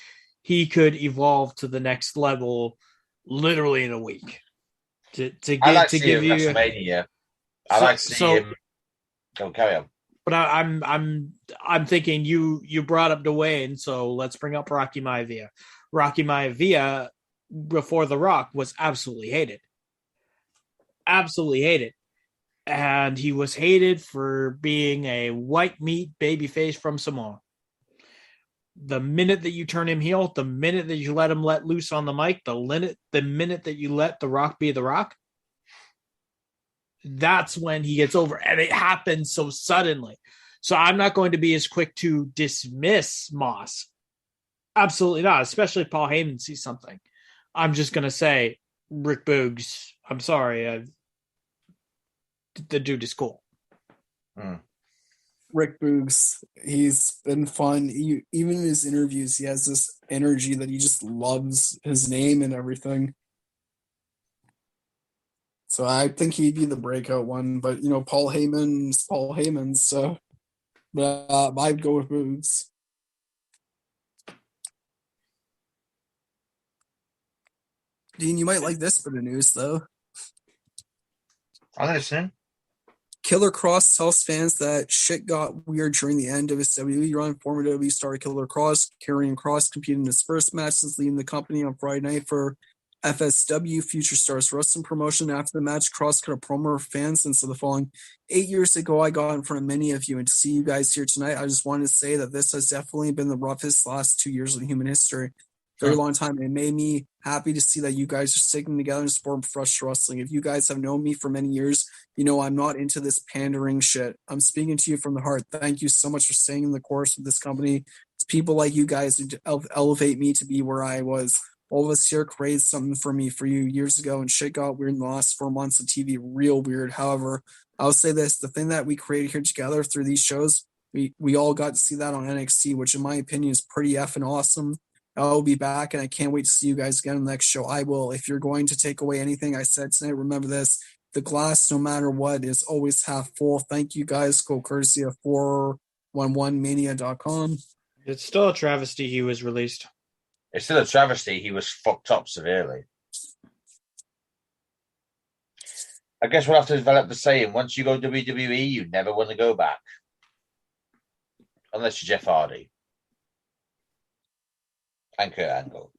evolve to the next level literally in a week. To give you WrestleMania. I like to see him. Go carry on. But I'm thinking you brought up Dwayne, so let's bring up Rocky Maivia. Rocky Maivia before The Rock was absolutely hated. Absolutely hated. And he was hated for being a white meat babyface from Samoa. The minute that you turn him heel, the minute that you let him let loose on the mic, the minute that you let The Rock be The Rock, that's when he gets over, and it happens so suddenly. So I'm not going to be as quick to dismiss Moss. Absolutely not, especially if Paul Heyman sees something. I'm just going to say, Rick Boogs, I'm sorry, the dude is cool. Rick Boogs, he's been fun. Even in his interviews, he has this energy that he just loves his name and everything. So I think he'd be the breakout one, but Paul Heyman's Paul Heyman, so I'd go with Boogs. Dean, you might like this bit of news though. I'm listening. Killer Kross tells fans that shit got weird during the end of his WWE run. Former WWE star Killer Kross, Karrion Kross, competed in his first match since leaving the company on Friday night for FSW Future Stars Wrestling promotion. After the match, Kross cut a promo for fans and said the following: 8 years ago, I got in front of many of you, and to see you guys here tonight, I just wanted to say that this has definitely been the roughest last 2 years in human history. Very long time. It made me happy to see that you guys are sticking together and support professional wrestling. If you guys have known me for many years, I'm not into this pandering shit. I'm speaking to you from the heart. Thank you so much for staying in the course of this company. It's people like you guys who elevate me to be where I was. All of us here created something for you years ago, and shit got weird in the last 4 months of TV. Real weird. However, I'll say this: the thing that we created here together through these shows, we all got to see that on NXT, which in my opinion is pretty effing awesome. I'll be back, and I can't wait to see you guys again on the next show. I will. If you're going to take away anything I said tonight, remember this: the glass, no matter what, is always half full. Thank you guys. Go courtesy of 411mania.com. It's still a travesty he was released. It's still a travesty he was fucked up severely. I guess we'll have to develop the saying: once you go WWE, you never want to go back. Unless you're Jeff Hardy and Kurt Angle.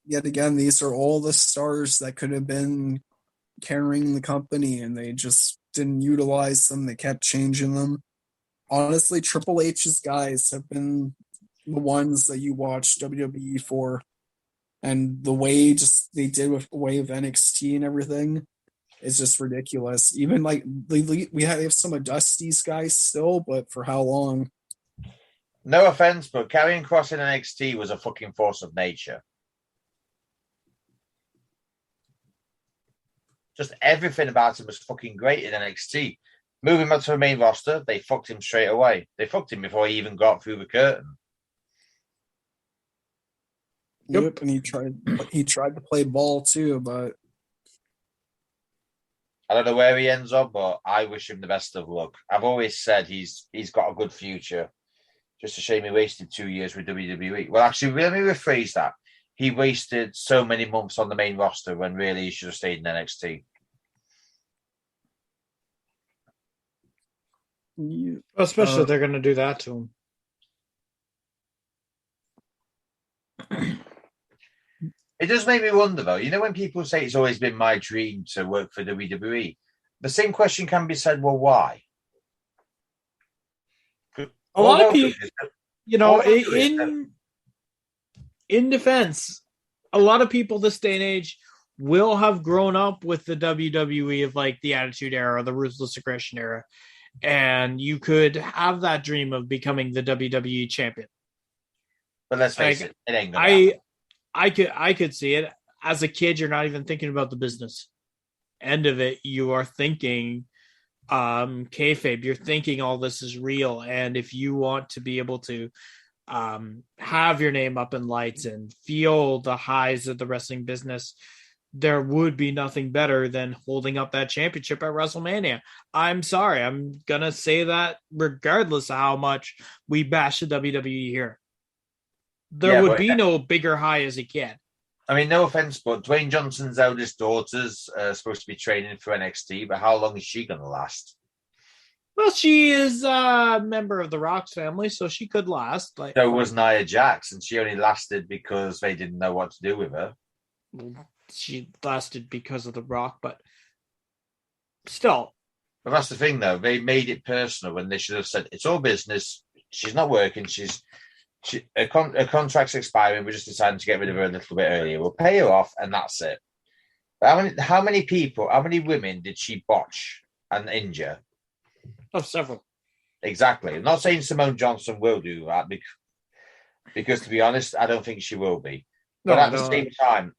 Yet again, these are all the stars that could have been carrying the company, and they just didn't utilize them. They kept changing them. Honestly, Triple H's guys have been the ones that you watch WWE for, and the way just they did with the way of NXT and everything is just ridiculous. Even like we have some of Dusty's guys still, but for how long? No offense, but Karrion Kross in NXT was a fucking force of nature. Just everything about him was fucking great in NXT. Moving him up to the main roster, they fucked him straight away. They fucked him before he even got through the curtain. Yep, and he tried to play ball too, but I don't know where he ends up, but I wish him the best of luck. I've always said he's got a good future. Just a shame he wasted 2 years with WWE. Well, actually, let me rephrase that. He wasted so many months on the main roster when really he should have stayed in NXT. Especially if they're going to do that to him. It does make me wonder, though. You know, when people say it's always been my dream to work for WWE, the same question can be said, well, why? A lot of people, you know, in defense, a lot of people this day and age will have grown up with the WWE of like the Attitude Era, the Ruthless Aggression Era, and you could have that dream of becoming the WWE champion. But let's face it ain't gonna happen. I could see it. As a kid, you're not even thinking about the business end of it. You are thinking kayfabe. You're thinking all this is real. And if you want to be able to have your name up in lights and feel the highs of the wrestling business, there would be nothing better than holding up that championship at WrestleMania. I'm sorry. I'm going to say that regardless of how much we bash the WWE here. There would be no bigger high as a kid. I mean, no offense, but Dwayne Johnson's eldest daughter's supposed to be training for NXT, but how long is she going to last? Well, she is a member of the Rock's family, so she could last. So was Nia Jax, and she only lasted because they didn't know what to do with her. She lasted because of the Rock, but still. But that's the thing, though. They made it personal when they should have said, it's all business. She's not working. Her contract's expiring. We're just deciding to get rid of her a little bit earlier. We'll pay her off, and that's it. But how many women did she botch and injure? Oh, several. Exactly. I'm not saying Simone Johnson will do that because to be honest, I don't think she will be. But at the same time,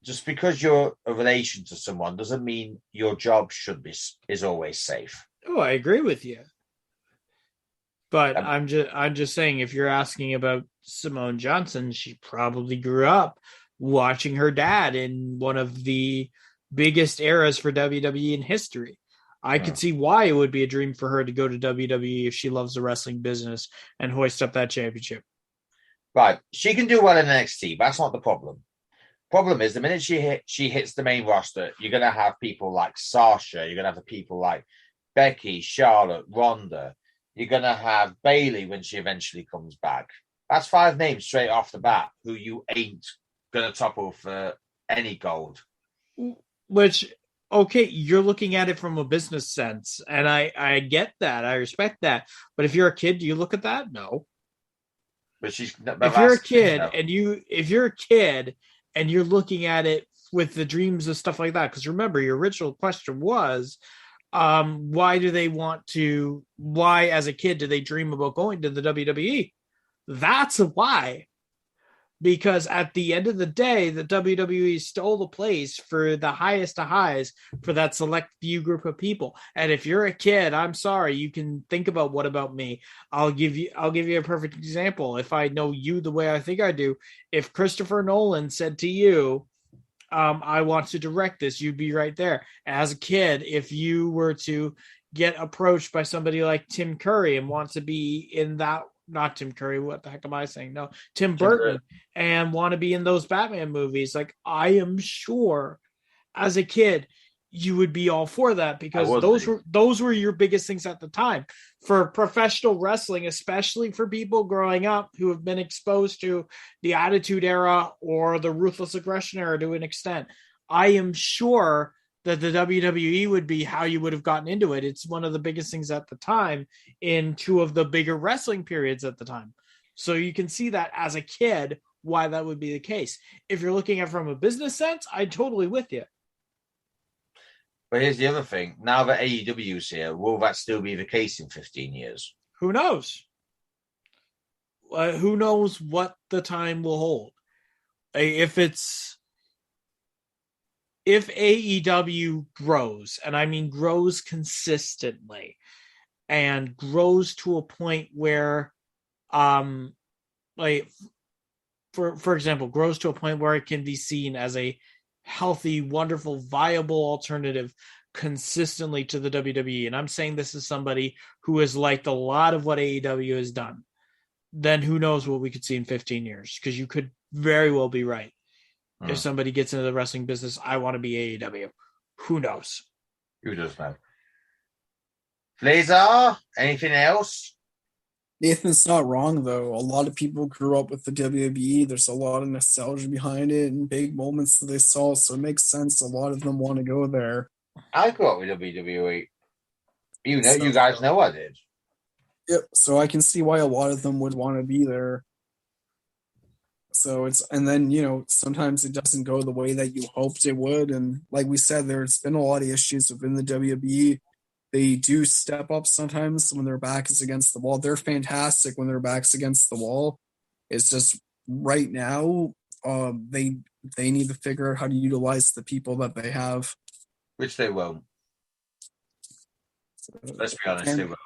just because you're a relation to someone doesn't mean your job is always safe. Oh, I agree with you. But I'm just saying, if you're asking about Simone Johnson, she probably grew up watching her dad in one of the biggest eras for WWE in history. I could see why it would be a dream for her to go to WWE if she loves the wrestling business and hoist up that championship. Right. She can do well in NXT, but that's not the problem. Problem is, the minute she hits the main roster, you're going to have people like Sasha, you're going to have people like Becky, Charlotte, Ronda. You're going to have Bayley when she eventually comes back. That's 5 names straight off the bat who you ain't going to topple for any gold. Which, okay, you're looking at it from a business sense, and I get that. I respect that. But if you're a kid, do you look at that? No. But if you're a kid and you're looking at it with the dreams of stuff like that, because remember, your original question was, why as a kid do they dream about going to the WWE? That's why. Because at the end of the day, the WWE stole the place for the highest of highs for that select few group of people. And if you're a kid, I'm sorry, you can think about what about me. I'll give you a perfect example. If I know you the way I think I do, if Christopher Nolan said to you, I want to direct this, you'd be right there. As a kid, if you were to get approached by somebody like Tim Curry and want to be in that, not Tim Curry, what the heck am I saying? No, Tim Burton, and want to be in those Batman movies, like I am sure as a kid, you would be all for that, because would those were your biggest things at the time for professional wrestling, especially for people growing up who have been exposed to the Attitude Era or the Ruthless Aggression Era to an extent. I am sure that the WWE would be how you would have gotten into it. It's one of the biggest things at the time in two of the bigger wrestling periods at the time. So you can see that as a kid, why that would be the case. If you're looking at it from a business sense, I'm totally with you. But here's the other thing. Now that AEW's here, will that still be the case in 15 years? Who knows? Who knows what the time will hold? If AEW grows, and I mean grows consistently, and grows to a point where, like, for example, grows to a point where it can be seen as a healthy, wonderful, viable alternative consistently to the WWE. And I'm saying this is somebody who has liked a lot of what AEW has done. Then who knows what we could see in 15 years? Because you could very well be right. If somebody gets into the wrestling business, I want to be AEW. Who knows? Who does know? Fraser, anything else? Nathan's not wrong, though. A lot of people grew up with the WWE. There's a lot of nostalgia behind it and big moments that they saw, so it makes sense. A lot of them want to go there. I grew up with WWE. You guys know I did. Yep. So I can see why a lot of them would want to be there. So and then, sometimes it doesn't go the way that you hoped it would. And like we said, there's been a lot of issues within the WWE. They do step up sometimes when their back is against the wall. They're fantastic when their back's against the wall. It's just right now, they need to figure out how to utilize the people that they have. Which they won't. Let's be honest, they won't.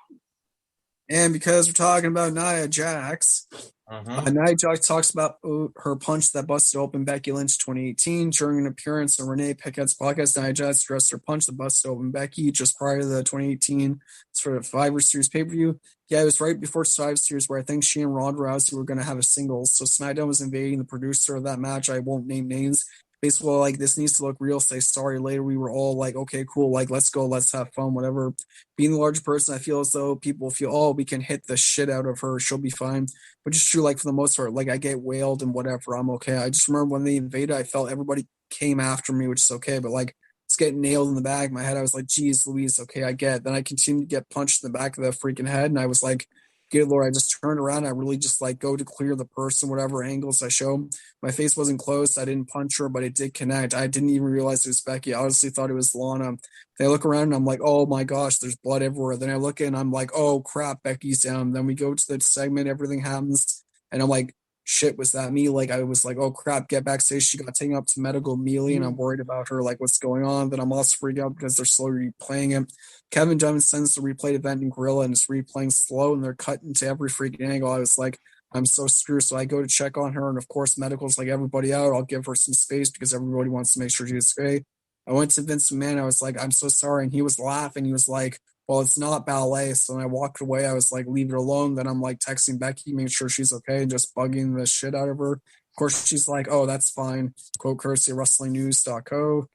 And because we're talking about Nia Jax, Nia Jax talks about her punch that busted open Becky Lynch 2018 during an appearance on Renee Paquette's podcast. Nia Jax addressed her punch that busted open Becky just prior to the 2018 sort of Survivor Series pay-per-view. Yeah, it was right before Survivor Series where I think she and Ronda Rousey were going to have a singles. So SmackDown was invading the producer of that match. I won't name names. Basically, like, this needs to look real. Say sorry later. We were all like, okay, cool. Like, let's go. Let's have fun. Whatever. Being the larger person, I feel as though people feel, oh, we can hit the shit out of her. She'll be fine. Which is true. Like, for the most part, like, I get wailed and whatever. I'm okay. I just remember when they invaded, I felt everybody came after me, which is okay. But like, it's getting nailed in the back of my head. I was like, geez, Louise. Okay, I get it. Then I continued to get punched in the back of the freaking head. And I was like, good Lord, I just turned around. I really just like go to clear the person, whatever angles I show. My face wasn't closed. I didn't punch her, but it did connect. I didn't even realize it was Becky. I honestly thought it was Lana. Then I look around and I'm like, oh my gosh, there's blood everywhere. Then I look in and I'm like, oh crap, Becky's down. Then we go to the segment, everything happens. And I'm like, shit, was that me? Like, I was like, oh crap, get backstage. She got taken up to medical immediately and I'm worried about her. Like, what's going on? Then I'm also freaked out because they're slowly replaying it. Kevin Dunn sends the replay event in Gorilla and it's replaying slow and they're cutting to every freaking angle. I was like, I'm so screwed. So I go to check on her and of course medical's like everybody out. I'll give her some space because everybody wants to make sure she's okay. I went to Vince McMahon. I was like, I'm so sorry. And he was laughing. He was like, well, it's not ballet. So when I walked away, I was like, leave it alone. Then I'm like texting Becky, making sure she's okay and just bugging the shit out of her. Of course, she's like, oh, that's fine. Quote courtesy of WrestlingNews.co.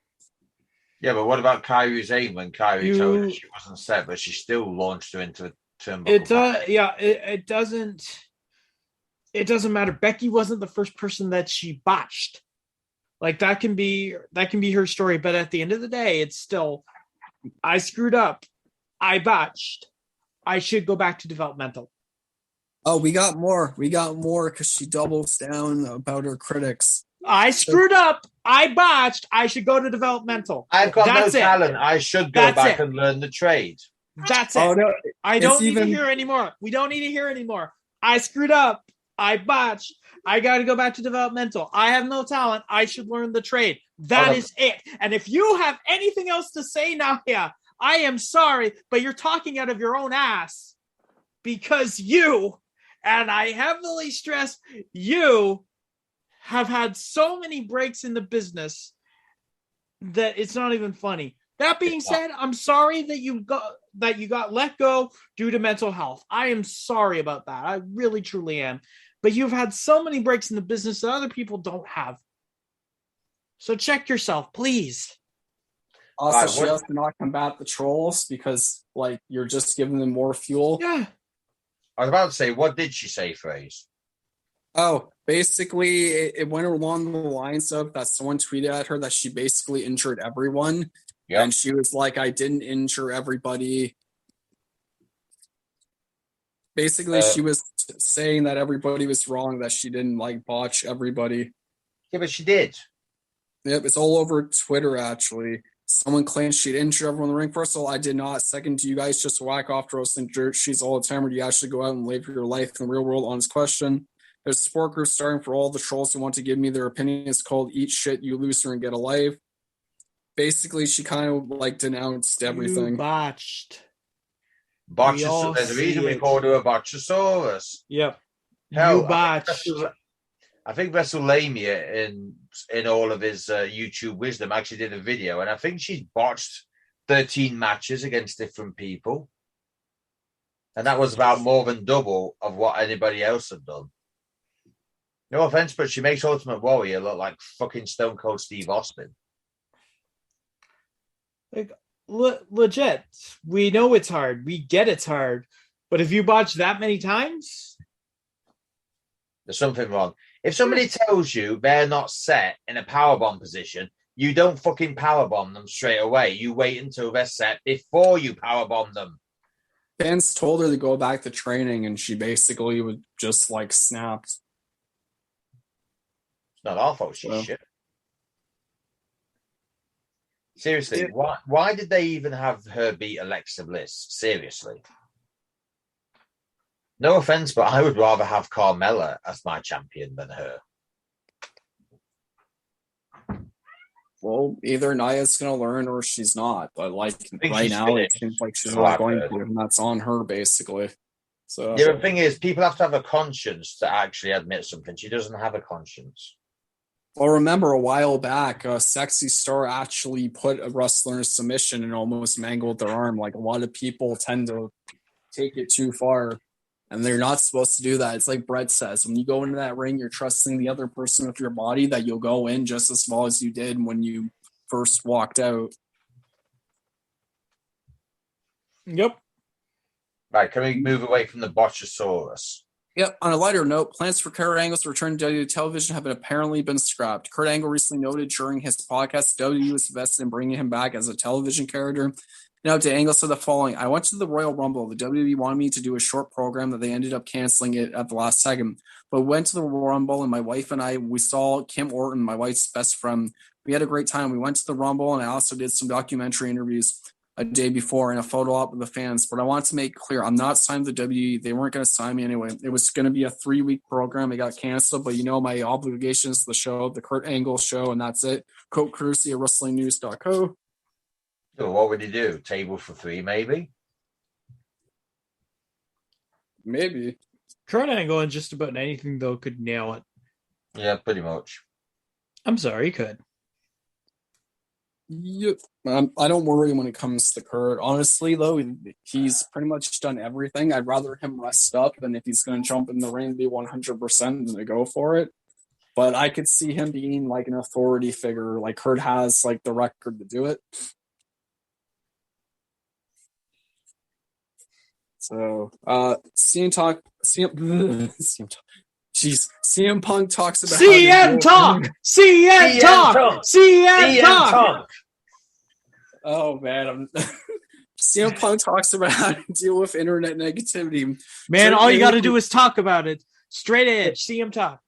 Yeah, but what about Kairi Sane when Kairi told her she wasn't set, but she still launched her into a turnbuckle? It doesn't matter. Becky wasn't the first person that she botched. Like, that can be her story, but at the end of the day, it's still, I screwed up. I botched. I should go back to developmental. Oh, we got more because she doubles down about her critics. I screwed up. I botched. I should go to developmental. I've got no talent. I should go back and learn the trade. That's it. Oh, no, I don't need to hear anymore. We don't need to hear anymore. I screwed up. I botched. I got to go back to developmental. I have no talent. I should learn the trade. That is it. And if you have anything else to say now, I am sorry, but you're talking out of your own ass because you, and I heavily stress you, have had so many breaks in the business that it's not even funny. That being said, I'm sorry that you got let go due to mental health. I am sorry about that. I really, truly am. But you've had so many breaks in the business that other people don't have. So check yourself, please. Also, she has to not combat the trolls because, like, you're just giving them more fuel. Yeah. I was about to say, what did she say, Fraser? Oh, basically, it went along the lines of that someone tweeted at her that she basically injured everyone. Yep. And she was like, I didn't injure everybody. Basically, she was saying that everybody was wrong, that she didn't, like, botch everybody. Yeah, but she did. Yep, it's all over Twitter, actually. Someone claims she'd injure everyone in the ring. First of all, I did not. Second, do you guys just whack off roasting dirt sheets all the time, or do you actually go out and live your life in the real world? Honest question. There's a support group starting for all the trolls who want to give me their opinion. It's called Eat Shit, You Loser, and Get a Life. Basically, she kind of, like, denounced everything. You botched. There's a reason we called her a Botchosaurus. Yep. Hell, you botched. I think WrestleMania in all of his YouTube wisdom actually did a video, and I think she's botched 13 matches against different people. And that was about more than double of what anybody else had done. No offense, but she makes Ultimate Warrior look like fucking Stone Cold Steve Austin. Like, legit. We know it's hard. We get it's hard. But if you botch that many times, there's something wrong. If somebody tells you they're not set in a powerbomb position, you don't fucking powerbomb them straight away. You wait until they're set before you powerbomb them. Vince told her to go back to training, and she basically would just, like, snapped. It's not our fault. She's shit. Seriously, why did they even have her beat Alexa Bliss? Seriously. No offense, but I would rather have Carmella as my champion than her. Well, either Nia's going to learn or she's not. But, like, right now, it seems like she's not going to, and that's on her, basically. So the thing is, people have to have a conscience to actually admit something. She doesn't have a conscience. Well, remember a while back, Sexy Star actually put a wrestler in submission and almost mangled their arm. Like, a lot of people tend to take it too far, and they're not supposed to do that. It's like Brett says, when you go into that ring, you're trusting the other person with your body that you'll go in just as well as you did when you first walked out. Yep. Right, can we move away from the Botchosaurus? Yep. On a lighter note, plans for Kurt Angle's to return to WWE television have apparently been scrapped. Kurt Angle recently noted during his podcast, WWE was invested in bringing him back as a television character. Now, to Angle said the following: I went to the Royal Rumble. The WWE wanted me to do a short program that they ended up canceling it at the last second. But we went to the Royal Rumble, and my wife and I, we saw Kim Orton, my wife's best friend. We had a great time. We went to the Rumble, and I also did some documentary interviews a day before and a photo op with the fans. But I want to make clear, I'm not signed to the WWE. They weren't going to sign me anyway. It was going to be a 3-week program. It got canceled, but my obligations to the show, the Kurt Angle show, and that's it. Quote courtesy of WrestlingNews.co. So what would he do? Table for 3, maybe? Maybe. Kurt Angle and just about anything, though, could nail it. Yeah, pretty much. I'm sorry, he could. Yep. I don't worry when it comes to Kurt. Honestly, though, he's pretty much done everything. I'd rather him rest up than if he's going to jump in the ring and be 100% than to go for it. But I could see him being like an authority figure. Like Kurt has like the record to do it. So, CM Punk talks about CM Talk. Oh man, CM Punk talks about how to deal with internet negativity. Man, all you got to do is talk about it. Straight edge, CM Talk.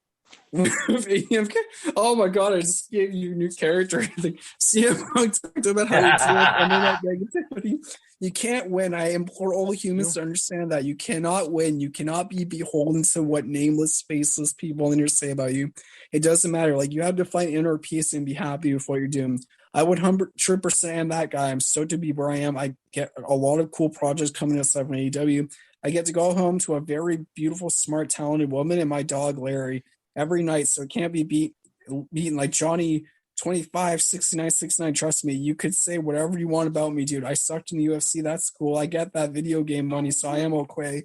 Oh my god, I just gave you a new character. CM Punk talked about how to deal with internet negativity. You can't win. I implore all humans to understand that you cannot win. You cannot be beholden to what nameless, faceless people in here say about you. It doesn't matter. Like, you have to find inner peace and be happy with what you're doing. I would 100% am that guy. I'm stoked to be where I am. I get a lot of cool projects coming aside from AEW. I get to go home to a very beautiful, smart, talented woman and my dog, Larry, every night. So it can't be beaten. Like Johnny 25, 69, 69. Trust me, you could say whatever you want about me, dude. I sucked in the UFC. That's cool. I get that video game money, so I am okay.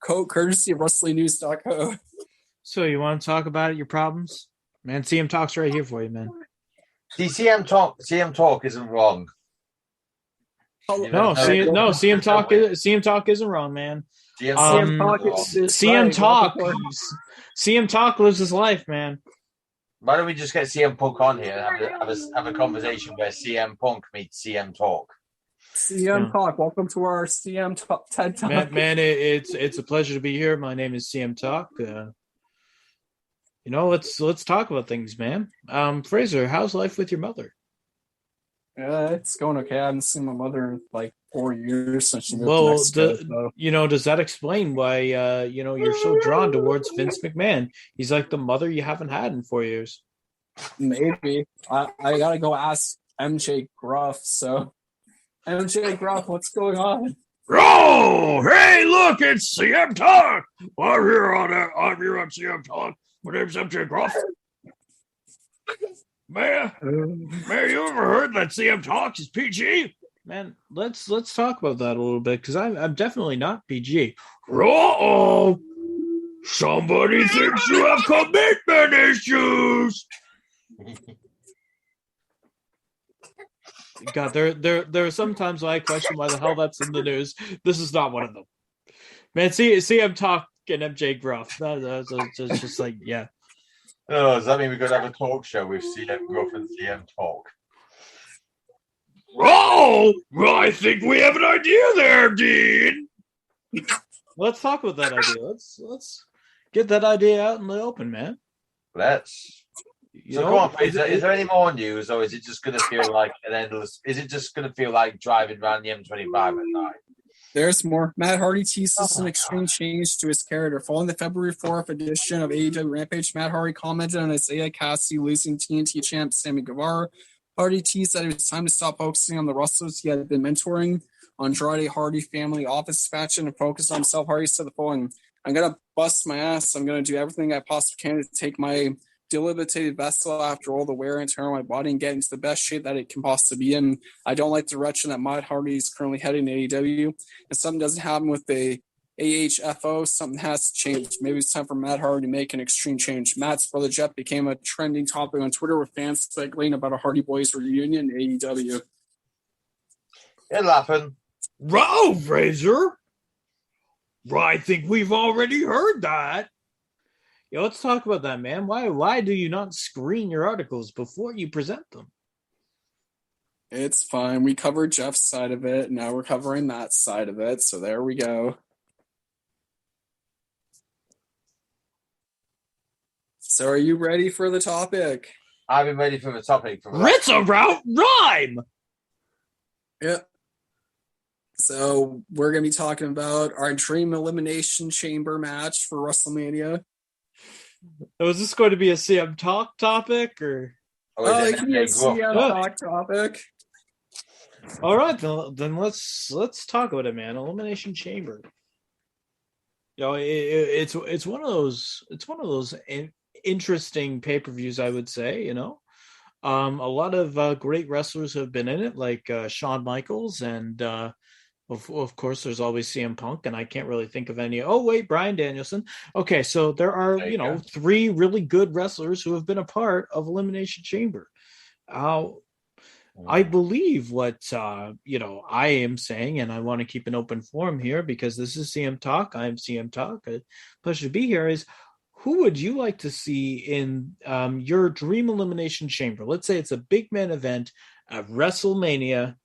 Courtesy of WrestlingNews.co. So you want to talk about your problems? Man, CM Talk's right here for you, man. See, CM Talk isn't wrong. CM Talk isn't wrong, man. CM Talk lives his life, man. Why don't we just get CM Punk on here and have a conversation where CM Punk meets CM Talk? CM Talk, welcome to our CM Talk TED Talk. Man, it's a pleasure to be here. My name is CM Talk. Let's talk about things, man. Fraser, how's life with your mother? It's going okay. I haven't seen my mother in like 4 years since she moved to Mexico. Does that explain why you're so drawn towards Vince McMahon? He's like the mother you haven't had in 4 years. Maybe. I gotta go ask MJ Gruff. So MJ Gruff, what's going on? Oh, hey, look, it's CM Talk. I'm here on CM Talk. My name's MJ Gruff. Man, you ever heard that CM Talk is PG? Man, let's talk about that a little bit, because I'm definitely not PG. Uh-oh! Somebody thinks you have commitment issues! God, there are some times I question why the hell that's in the news. This is not one of them. Man, CM Talk and MJ Gruff. That's just like, yeah. Oh, does that mean we're going to have a talk show with CM Gruff and CM Talk? Oh, well, I think we have an idea there, Dean. Let's talk about that idea. Let's get that idea out in the open, man. Let's. Come on, Fraser. Is there any more news, or is it just going to feel like an endless? Is it just going to feel like driving around the M25 at night? There's more. Matt Hardy teases an extreme change to his character. Following the February 4th edition of AEW Rampage, Matt Hardy commented on Isaiah Cassidy losing TNT champ Sammy Guevara. Hardy teased that it was time to stop focusing on the wrestlers he had been mentoring. Andrade Hardy family office faction and focus on himself. Hardy said the following: "I'm going to bust my ass. I'm going to do everything I possibly can to take my debilitated vessel after all the wear and tear on my body and get into the best shape that it can possibly be in. I don't like the direction that Matt Hardy is currently heading to AEW. If something doesn't happen with the AHFO, something has to change. Maybe it's time for Matt Hardy to make an extreme change." Matt's brother Jeff became a trending topic on Twitter with fans speculating about a Hardy Boys reunion in AEW. It'll happen. Oh, Fraser. Well, I think we've already heard that. Yeah, let's talk about that, man. Why do you not screen your articles before you present them? It's fine. We covered Jeff's side of it. Now we're covering Matt's side of it. So there we go. So are you ready for the topic? I've been ready for the topic. Ritz about rhyme! Yeah. So we're going to be talking about our Dream Elimination Chamber match for WrestleMania. Was this going to be a CM Talk topic, or? It can be a CM Talk topic. All right, then let's talk about it, man. Elimination Chamber. It's one of those interesting pay-per-views, I would say. A lot of great wrestlers have been in it, like Shawn-Michaels, and of course, there's always CM Punk, and I can't really think of any. Oh, wait, Bryan Danielson. Okay, so there are, three really good wrestlers who have been a part of Elimination Chamber. I believe what, I am saying, and I want to keep an open forum here because this is CM Talk. I'm CM Talk. A pleasure to be here. Is who would you like to see in your Dream Elimination Chamber? Let's say it's a big man event at WrestleMania.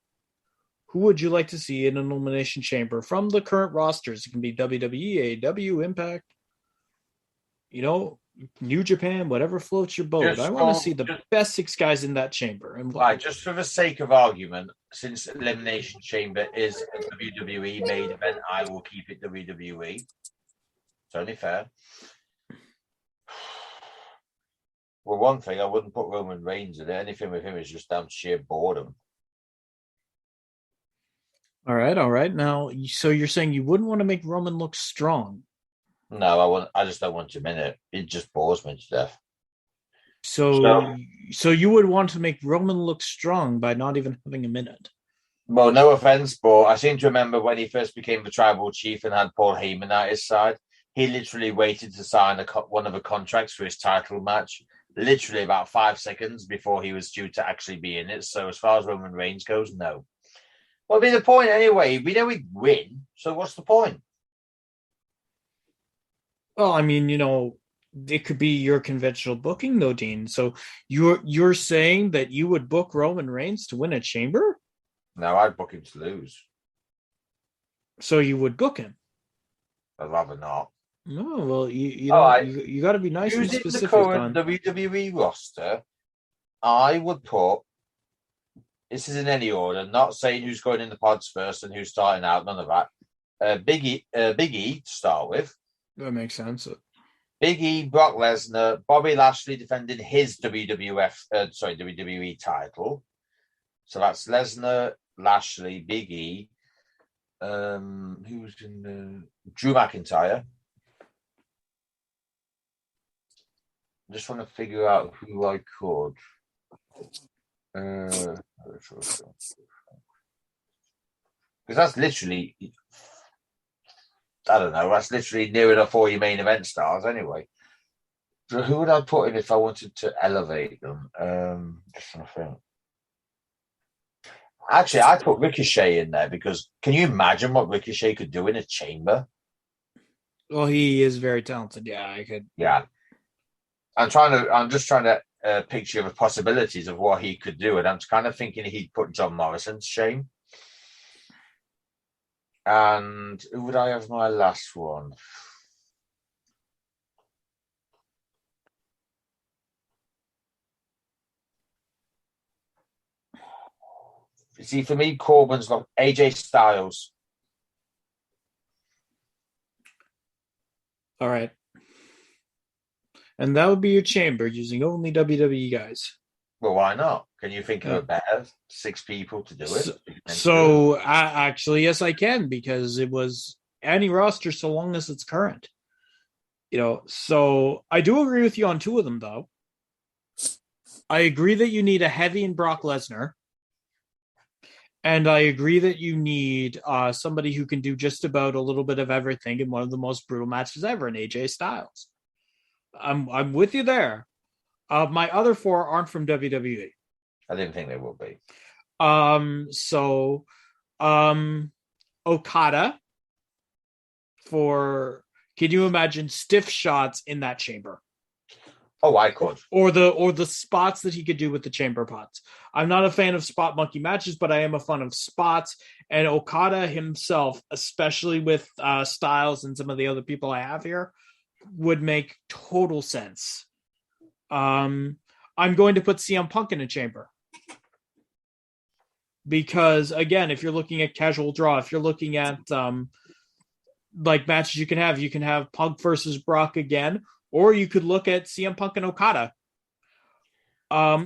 Who would you like to see in an Elimination Chamber from the current rosters? It can be WWE, AEW, Impact, New Japan, whatever floats your boat. I want to see the best 6 guys in that chamber. And right, just for the sake of argument, since Elimination Chamber is a WWE main event, I will keep it WWE. It's only fair. Well, one thing, I wouldn't put Roman Reigns in it. Anything with him is just down sheer boredom. All right. Now, so you're saying you wouldn't want to make Roman look strong? No, I just don't want him in it. It just bores me to death. So you would want to make Roman look strong by not even having him in it? Well, no offense, but I seem to remember when he first became the tribal chief and had Paul Heyman at his side, he literally waited to sign one of the contracts for his title match, literally about 5 seconds before he was due to actually be in it. So as far as Roman Reigns goes, no. Well, I mean, the point anyway, we know we'd win, so what's the point? Well, I mean, it could be your conventional booking, though, Dean. So you're saying that you would book Roman Reigns to win a chamber? No, I'd book him to lose. So you would book him? I'd rather not. No, well, you got to be nice and Using specific the current on WWE roster, I would put. This is in any order. Not saying who's going in the pods first and who's starting out. None of that. Big E to start with. That makes sense. Big E, Brock Lesnar, Bobby Lashley defending his WWE title. So that's Lesnar, Lashley, Big E. Who's in the Drew McIntyre? I just want to figure out who I could. Because that's literally, I don't know, that's literally near enough all your main event stars anyway. So who would I put in if I wanted to elevate them? Just trying to think. Actually, I put Ricochet in there because can you imagine what Ricochet could do in a chamber? Well, he is very talented. Yeah, I could. Yeah. I'm just trying to picture the possibilities of what he could do, and I'm kind of thinking he'd put John Morrison to shame. And who would I have my last one? See, for me, Corbin's not AJ Styles. All right. And that would be your chamber using only WWE guys. Well, why not? Can you think of a better 6 people to do it? Actually, yes, I can, because it was any roster so long as it's current. So I do agree with you on 2 of them, though. I agree that you need a heavy in Brock Lesnar. And I agree that you need somebody who can do just about a little bit of everything in one of the most brutal matches ever in AJ Styles. I'm with you there. My other 4 aren't from WWE. I didn't think they would be. Okada can you imagine stiff shots in that chamber? Oh, I could. Or the spots that he could do with the chamber pots. I'm not a fan of spot monkey matches, but I am a fan of spots. And Okada himself, especially with Styles and some of the other people I have here, would make total sense. I'm going to put CM Punk in a chamber. Because, again, if you're looking at casual draw, if you're looking at matches you can have Punk versus Brock again, or you could look at CM Punk and Okada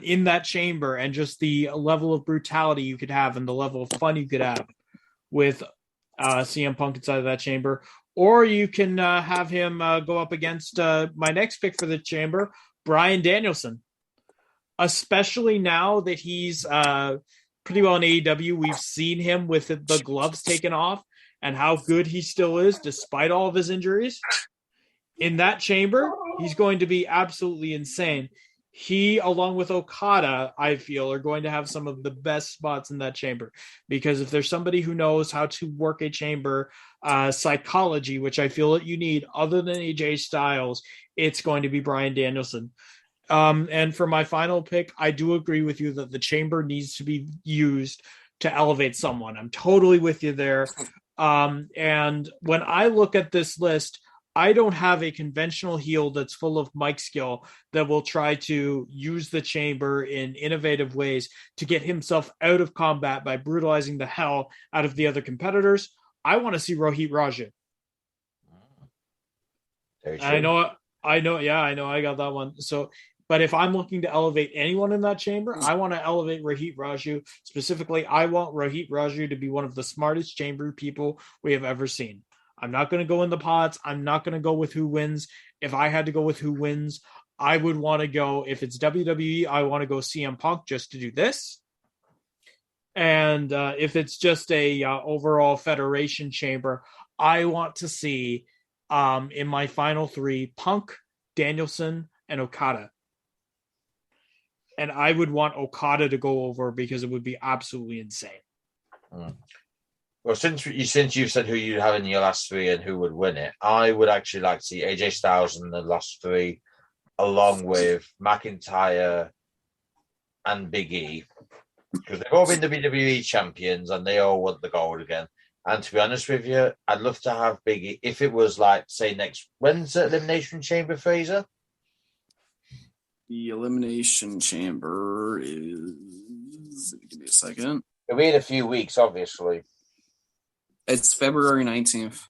in that chamber, and just the level of brutality you could have and the level of fun you could have with CM Punk inside of that chamber. Or you can have him go up against my next pick for the chamber, Bryan Danielson. Especially now that he's pretty well in AEW. We've seen him with the gloves taken off and how good he still is despite all of his injuries. In that chamber, he's going to be absolutely insane. He, along with Okada, I feel, are going to have some of the best spots in that chamber. Because if there's somebody who knows how to work a chamber psychology, which I feel that you need, other than AJ Styles, it's going to be Bryan Danielson. And for my final pick, I do agree with you that the chamber needs to be used to elevate someone. I'm totally with you there. And when I look at this list, I don't have a conventional heel that's full of mic skill that will try to use the chamber in innovative ways to get himself out of combat by brutalizing the hell out of the other competitors. I want to see Rohit Raju. I know. Yeah, I know. I got that one. So, but if I'm looking to elevate anyone in that chamber, I want to elevate Rohit Raju. Specifically, I want Rohit Raju to be one of the smartest chamber people we have ever seen. I'm not going to go in the pots. I'm not going to go with who wins. If I had to go with who wins, I would want to go, if it's WWE, I want to go CM Punk just to do this. And if it's just a overall federation chamber, I want to see in my final 3, Punk, Danielson, and Okada. And I would want Okada to go over because it would be absolutely insane. Well, since you've said who you have in your last three and who would win it, I would actually like to see AJ Styles in the last three, along with McIntyre and Big E, because they've all been WWE champions and they all want the gold again. And to be honest with you, I'd love to have Big E if it was like, say, when's the Elimination Chamber, Fraser? The Elimination Chamber is, give me a second. It'll be in a few weeks, obviously. It's February 19th.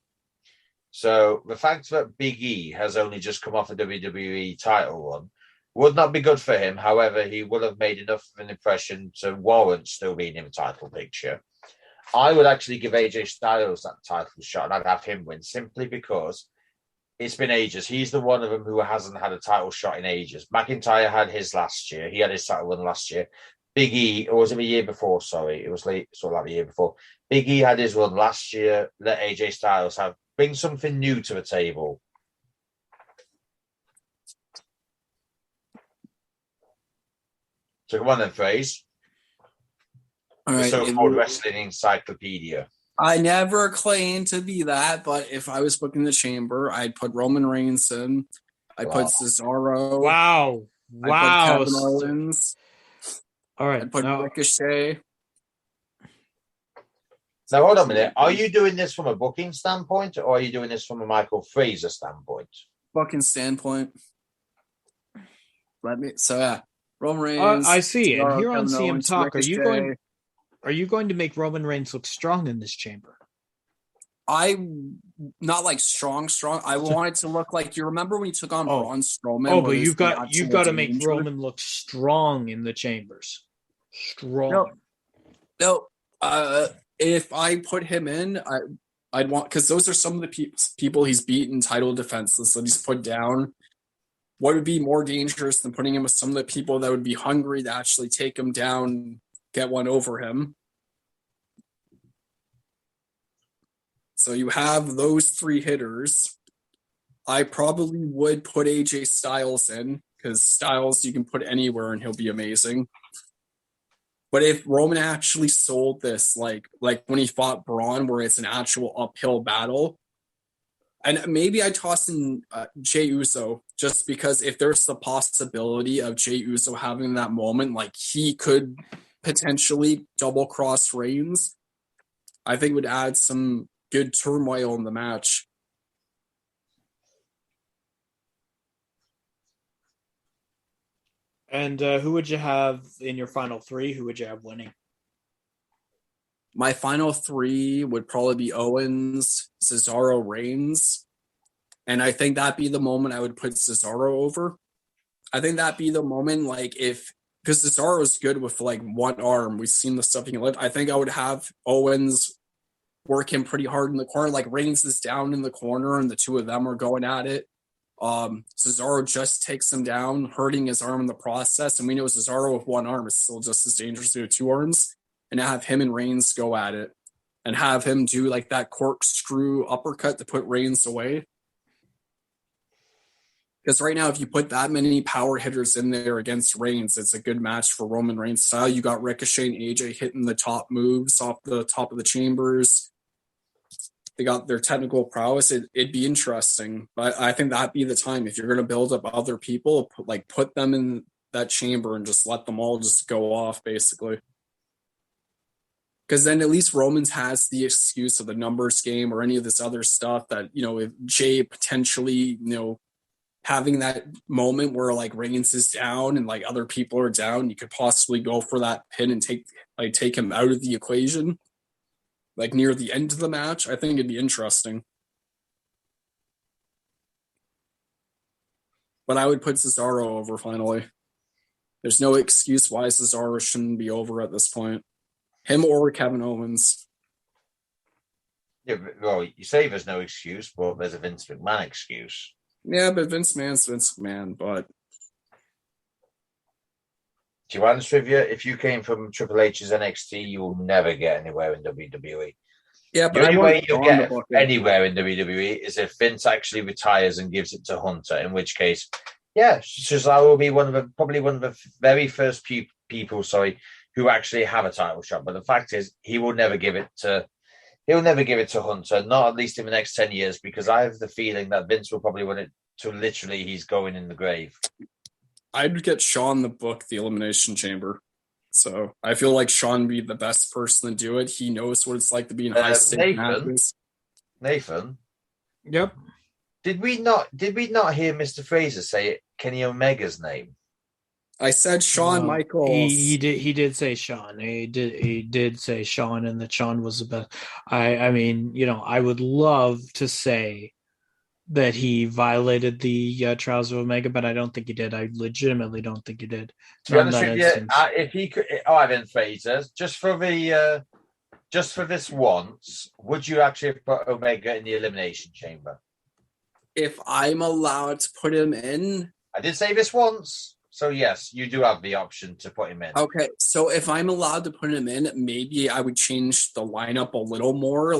So the fact that Big E has only just come off a WWE title run would not be good for him. However, he will have made enough of an impression to warrant still being in the title picture. I would actually give AJ Styles that title shot and I'd have him win simply because it's been ages. He's the one of them who hasn't had a title shot in ages. McIntyre had his last year. He had his title run last year. Big E, or was it the year before? Sorry, it was late, sort of like the year before. Big E had his run last year. Let AJ Styles bring something new to the table. So come on then, Fraser. All right, the so-called wrestling encyclopedia. I never claimed to be that, but if I was booking the chamber, I'd put Roman Reigns in. I'd put Cesaro. Wow. I'd put Kevin Owens. All right. I'd put Ricochet. Now, hold on a minute. Are you doing this from a booking standpoint or are you doing this from a Michael Fraser standpoint? Booking standpoint. Roman Reigns. I see. Cesaro, And here on Kevin CM Owens, Talk, Ricochet. are you going to make Roman Reigns look strong in this chamber? Not like strong. I want it to look like, you remember when he took on Braun Strowman? Oh, but you've got to make Roman look strong in the chambers. Strong. No. If I put him in, I'd want, because those are some of the people he's beaten title defenseless that he's put down. What would be more dangerous than putting him with some of the people that would be hungry to actually take him down, get one over him? So you have those three hitters. I probably would put AJ Styles in, because Styles you can put anywhere and he'll be amazing. But if Roman actually sold this, like when he fought Braun, where it's an actual uphill battle, and maybe I toss in Jey Uso, just because if there's the possibility of Jey Uso having that moment, like he could potentially double cross Reigns, I think would add some good turmoil in the match. And who would you have in your final three? Who would you have winning? My final three would probably be Owens, Cesaro, Reigns. And I think that'd be the moment I would put Cesaro over. I think that'd be the moment, because Cesaro is good with one arm. We've seen the stuff he can lift. I think I would have Owens work him pretty hard in the corner. Reigns is down in the corner and the two of them are going at it. Cesaro just takes him down, hurting his arm in the process. And we know Cesaro with one arm is still just as dangerous with two arms. And have him and Reigns go at it. And have him do that corkscrew uppercut to put Reigns away. Because right now, if you put that many power hitters in there against Reigns, it's a good match for Roman Reigns style. You got Ricochet and AJ hitting the top moves off the top of the chambers. They got their technical prowess. It'd be interesting. But I think that'd be the time. If you're going to build up other people, put them in that chamber and just let them all just go off, basically. Because then at least Romans has the excuse of the numbers game or any of this other stuff that, if Jay potentially, having that moment where Reigns is down and other people are down, you could possibly go for that pin and take him out of the equation. Near the end of the match, I think it'd be interesting. But I would put Cesaro over finally. There's no excuse why Cesaro shouldn't be over at this point. Him or Kevin Owens. Yeah, well, you say there's no excuse, but there's a Vince McMahon excuse. Yeah, but Vince McMahon's Vince McMahon, but... To be honest with you, if you came from Triple H's NXT, you will never get anywhere in WWE. Yeah, but the only way you'll get anywhere in WWE is if Vince actually retires and gives it to Hunter, in which case, yeah, Cesaro will be probably one of the very first people, who actually have a title shot. But the fact is, he will never give it to. He'll never give it to Hunter, not at least in the next 10 years, because I have the feeling that Vince will probably win it to literally he's going in the grave. I'd get Shawn to book the Elimination Chamber. So I feel like Shawn would be the best person to do it. He knows what it's like to be in high stakes matches. Nathan? Yep. Did we not hear Mr. Fraser say Kenny Omega's name? I said shawn-michaels. He did say Shawn. He did say Shawn, and that Shawn was the best. I mean, I would love to say that he violated the trials of Omega, but I don't think he did. I legitimately don't think he did. To be honest with you, if he could, Ivan Fraser, just for this once, would you actually put Omega in the Elimination Chamber? If I'm allowed to put him in, I did say this once. So, yes, you do have the option to put him in. Okay, so if I'm allowed to put him in, maybe I would change the lineup a little more.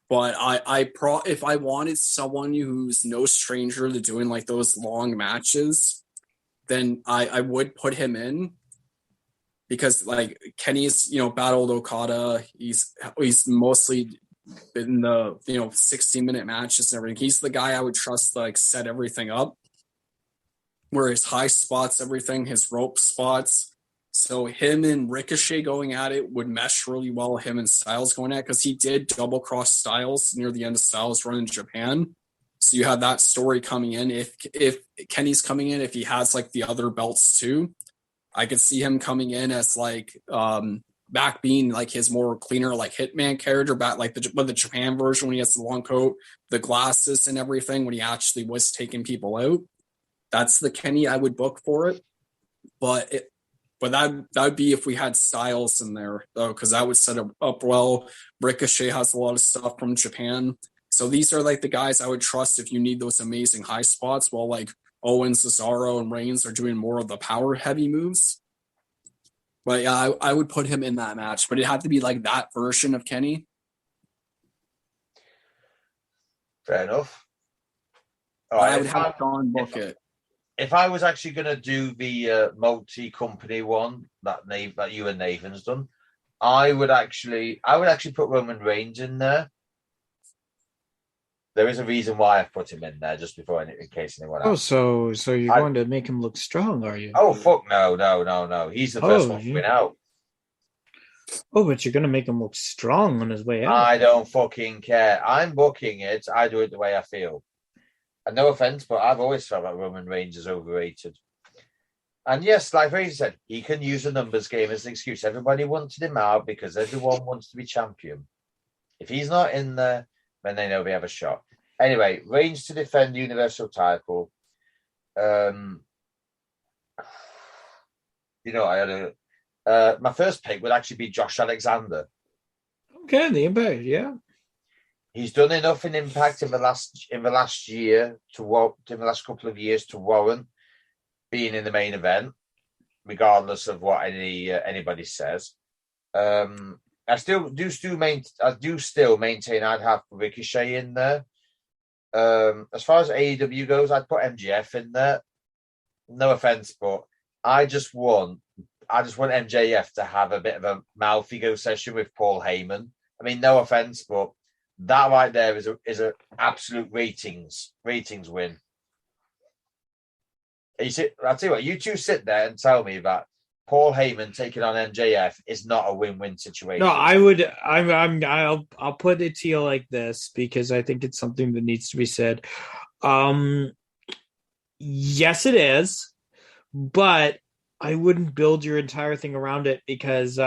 But if I wanted someone who's no stranger to doing like those long matches, then I would put him in. Because like Kenny's, battled Okada. He's mostly been the 60-minute matches and everything. He's the guy I would trust to like set everything up. Where his high spots, everything, his rope spots. So him and Ricochet going at it would mesh really well. Him and Styles going at it, because he did double cross Styles near the end of Styles' run in Japan. So you have that story coming in. If Kenny's coming in, if he has like the other belts too, I could see him coming in as like back being like his more cleaner like Hitman character, back like the Japan version when he has the long coat, the glasses and everything, when he actually was taking people out. That's the Kenny I would book for it. But that would be if we had Styles in there, though, because that would set up well. Ricochet has a lot of stuff from Japan. So these are like the guys I would trust if you need those amazing high spots, while like Owens, Cesaro, and Reigns are doing more of the power heavy moves. But yeah, I would put him in that match, but it had to be like that version of Kenny. Fair enough. All right, I would have Shawn book it. If I was actually going to do the multi-company one that you and Nathan's done, I would actually put Roman Reigns in there. There is a reason why I've put him in there, just before in case anyone else. Oh, so you're going to make him look strong, are you? Oh, fuck no. He's the first one to win out. Oh, but you're going to make him look strong on his way out. I don't fucking care. I'm booking it. I do it the way I feel. And no offense, but I've always felt that Roman Reigns is overrated. And yes, like Fraser said, he can use a numbers game as an excuse. Everybody wanted him out because everyone wants to be champion. If he's not in there, then they know they have a shot. Anyway, Reigns to defend the Universal title. I had my first pick would actually be Josh Alexander. Okay, the Impact, yeah. He's done enough in Impact in the last couple of years to warrant being in the main event, regardless of what anybody says. I do still maintain I'd have Ricochet in there. As far as AEW goes, I'd put MJF in there. No offense, but I just want MJF to have a bit of a mouth ego session with Paul Heyman. I mean, no offense, but that right there is a absolute ratings win. I'll tell you what, you two sit there and tell me that Paul Heyman taking on MJF is not a win-win situation. No, I'll put it to you like this, because I think it's something that needs to be said. Yes, it is, but I wouldn't build your entire thing around it, because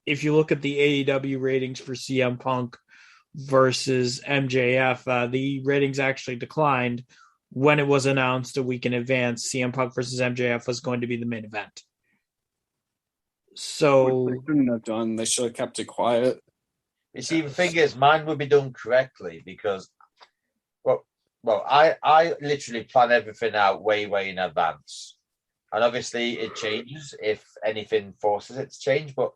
if you look at the AEW ratings for CM Punk versus MJF, the ratings actually declined when it was announced a week in advance CM Punk versus MJF was going to be the main event. So they shouldn't have done. They should have kept it quiet. You see, the thing is, mine would be done correctly because, I literally plan everything out way in advance, and obviously it changes if anything forces it to change. But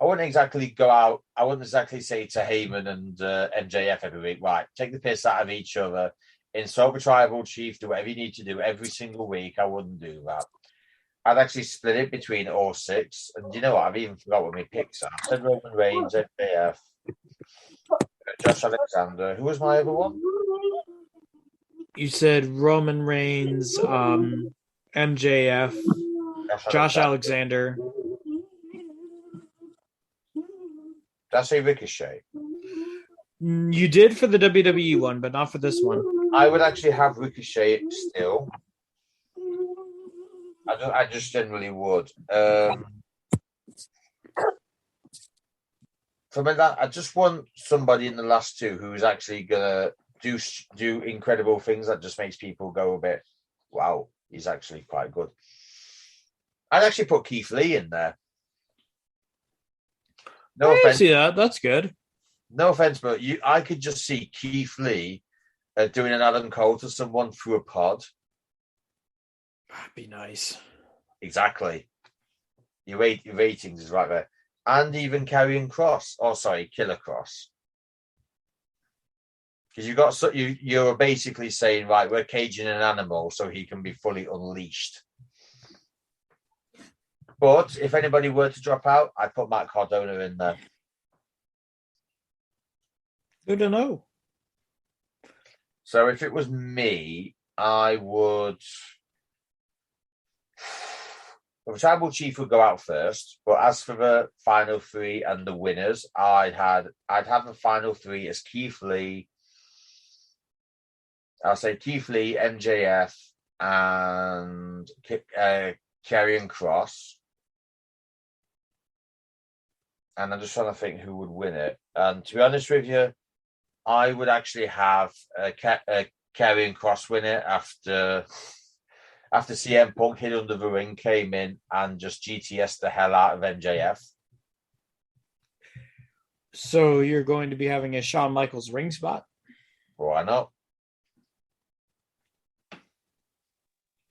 I wouldn't exactly go out. I wouldn't exactly say to Heyman and MJF every week, right, take the piss out of each other, insult the tribal chief, do whatever you need to do every single week. I wouldn't do that. I'd actually split it between all 6. And you know what? I've even forgot what my picks are. I said Roman Reigns, MJF, Josh Alexander. Who was my other one? You said Roman Reigns, MJF, Josh Alexander. Did I say Ricochet? You did for the WWE one, but not for this one. I would actually have Ricochet still. I just generally would. For me, I just want somebody in the last 2 who's actually gonna do incredible things that just makes people go a bit, wow, he's actually quite good. I'd actually put Keith Lee in there. No offense. See that? That's good. No offense, but I could just see Keith Lee doing an Adam Cole to someone through a pod. That'd be nice. Exactly. Your ratings is right there. And even Killer Cross. Because you're basically saying, right, we're caging an animal so he can be fully unleashed. But if anybody were to drop out, I'd put Matt Cardona in there. Good to know. So if it was me, I would. The tribal chief would go out first, but as for the final 3 and the winners, I'd have the final 3 as Keith Lee. I'll say Keith Lee, MJF, and Karrion Kross. And I'm just trying to think who would win it. And to be honest with you, I would actually have Karrion Kross win it after CM Punk hit under the ring, came in and just GTS the hell out of MJF. So you're going to be having a Shawn Michaels ring spot? Why not?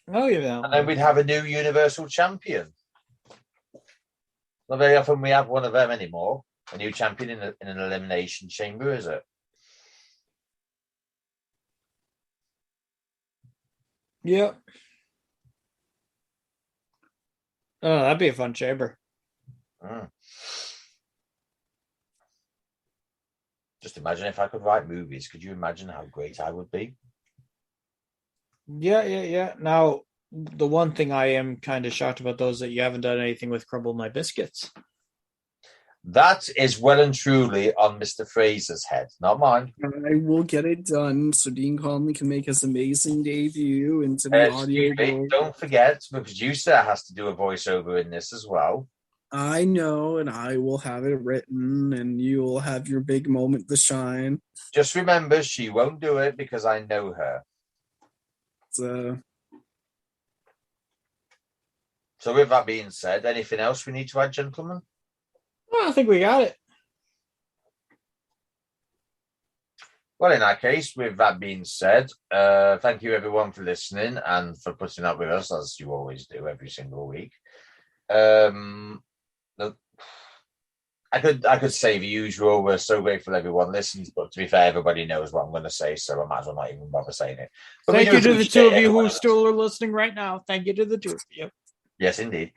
Oh, yeah. And then we'd have a new Universal Champion. Not very often we have one of them anymore. A new champion in an elimination chamber, is it? Yep. Oh, that'd be a fun chamber. Just imagine if I could write movies. Could you imagine how great I would be? Yeah. Now, the one thing I am kind of shocked about those that you haven't done anything with Crumble My Biscuits. That is well and truly on Mr. Fraser's head, not mine. I will get it done so Dean Conley can make his amazing debut into the audio book. Don't forget, the producer has to do a voiceover in this as well. I know, and I will have it written, and you will have your big moment to shine. Just remember, she won't do it because I know her. So with that being said, anything else we need to add, gentlemen? Well, I think we got it. Well, in that case, with that being said, thank you everyone for listening and for putting up with us, as you always do every single week. I could say the usual. We're so grateful everyone listens, but to be fair, everybody knows what I'm going to say, so I might as well not even bother saying it. But thank you to the 2 of you who still are listening right now. Thank you to the 2 of you. Yes, indeed.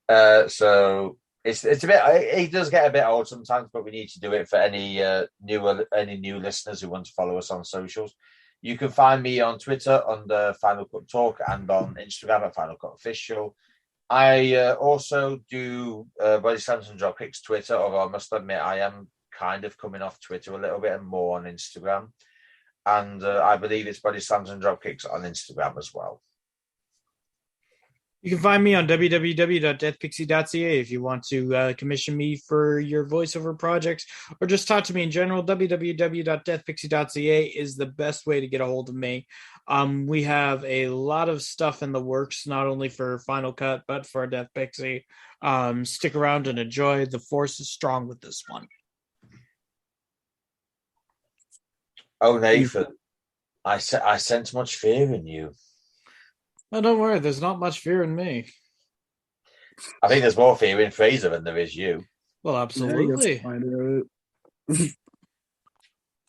So it's a bit. It does get a bit old sometimes, but we need to do it for any new listeners who want to follow us on socials. You can find me on Twitter under Final Cut Talk and on Instagram at Final Cut Official. I also do Bodyslams and Dropkicks Twitter, although I must admit I am kind of coming off Twitter a little bit and more on Instagram. And I believe it's Bodyslams and Dropkicks on Instagram as well. You can find me on www.deathpixie.ca if you want to commission me for your voiceover projects or just talk to me in general. www.deathpixie.ca is the best way to get a hold of me. We have a lot of stuff in the works, not only for Final Cut, but for Death Pixie. Stick around and enjoy. The force is strong with this one. Oh, Nathan, I sense much fear in you. Oh, don't worry. There's not much fear in me. I think there's more fear in Fraser than there is you. Well, absolutely.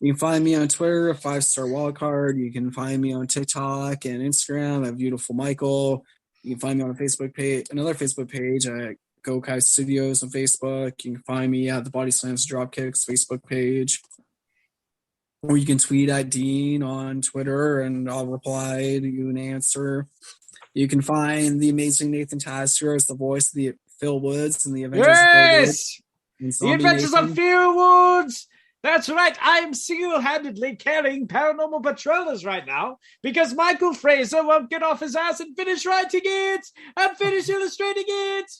You can find me on Twitter at 5-star wildcard. You can find me on TikTok and Instagram at Beautiful Michael. You can find me on a Facebook page, another Facebook page at Go Kai Studios on Facebook. You can find me at the Bodyslams Dropkicks Facebook page. Or you can tweet at Dean on Twitter and I'll reply to you and answer. You can find the amazing Nathan Tasker as the voice of the Phil Woods and the Avengers of Phil Woods. The Adventures of Phil Woods! That's right, I'm single-handedly carrying Paranormal Patrollers right now because Michael Fraser won't get off his ass and finish writing it and finish illustrating it.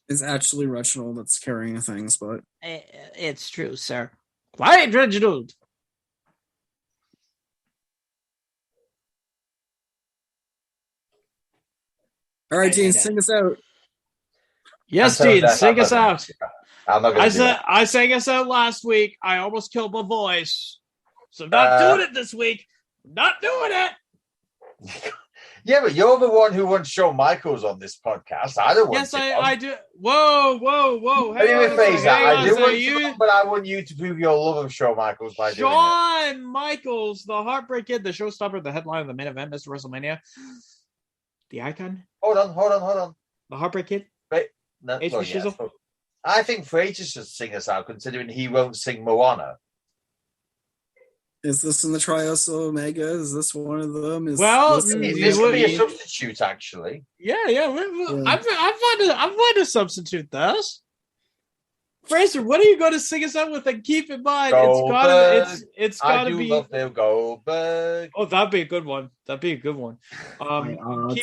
It's actually Reginald that's carrying things, but... It's true, sir. Quiet, Reginald! All right, Dean, sing us out. Yes, Dean, sing us out. I sang us out last week. I almost killed my voice. So I'm not doing it this week. I'm not doing it. Yeah, but you're the one who wants Shawn-Michaels on this podcast. I don't want Yes, I do. Whoa. Anyway, Fraser, I do want you, but I want you to prove your love of Shawn-Michaels by doing it. Shawn-Michaels, the Heartbreak Kid, the showstopper, the headline of the main event, Mr. WrestleMania. The icon. Hold on. The Heartbreak Kid. Wait, no, I think Fraser should sing us out, considering he won't sing Moana. Is this in the Trios of Omega? Is this one of them? This could be a substitute, actually. Yeah. I'm going to substitute this. Fraser, what are you going to sing us out with? And keep in mind, it's gotta be. Love Bill Goldberg. Oh, that'd be a good one. Keep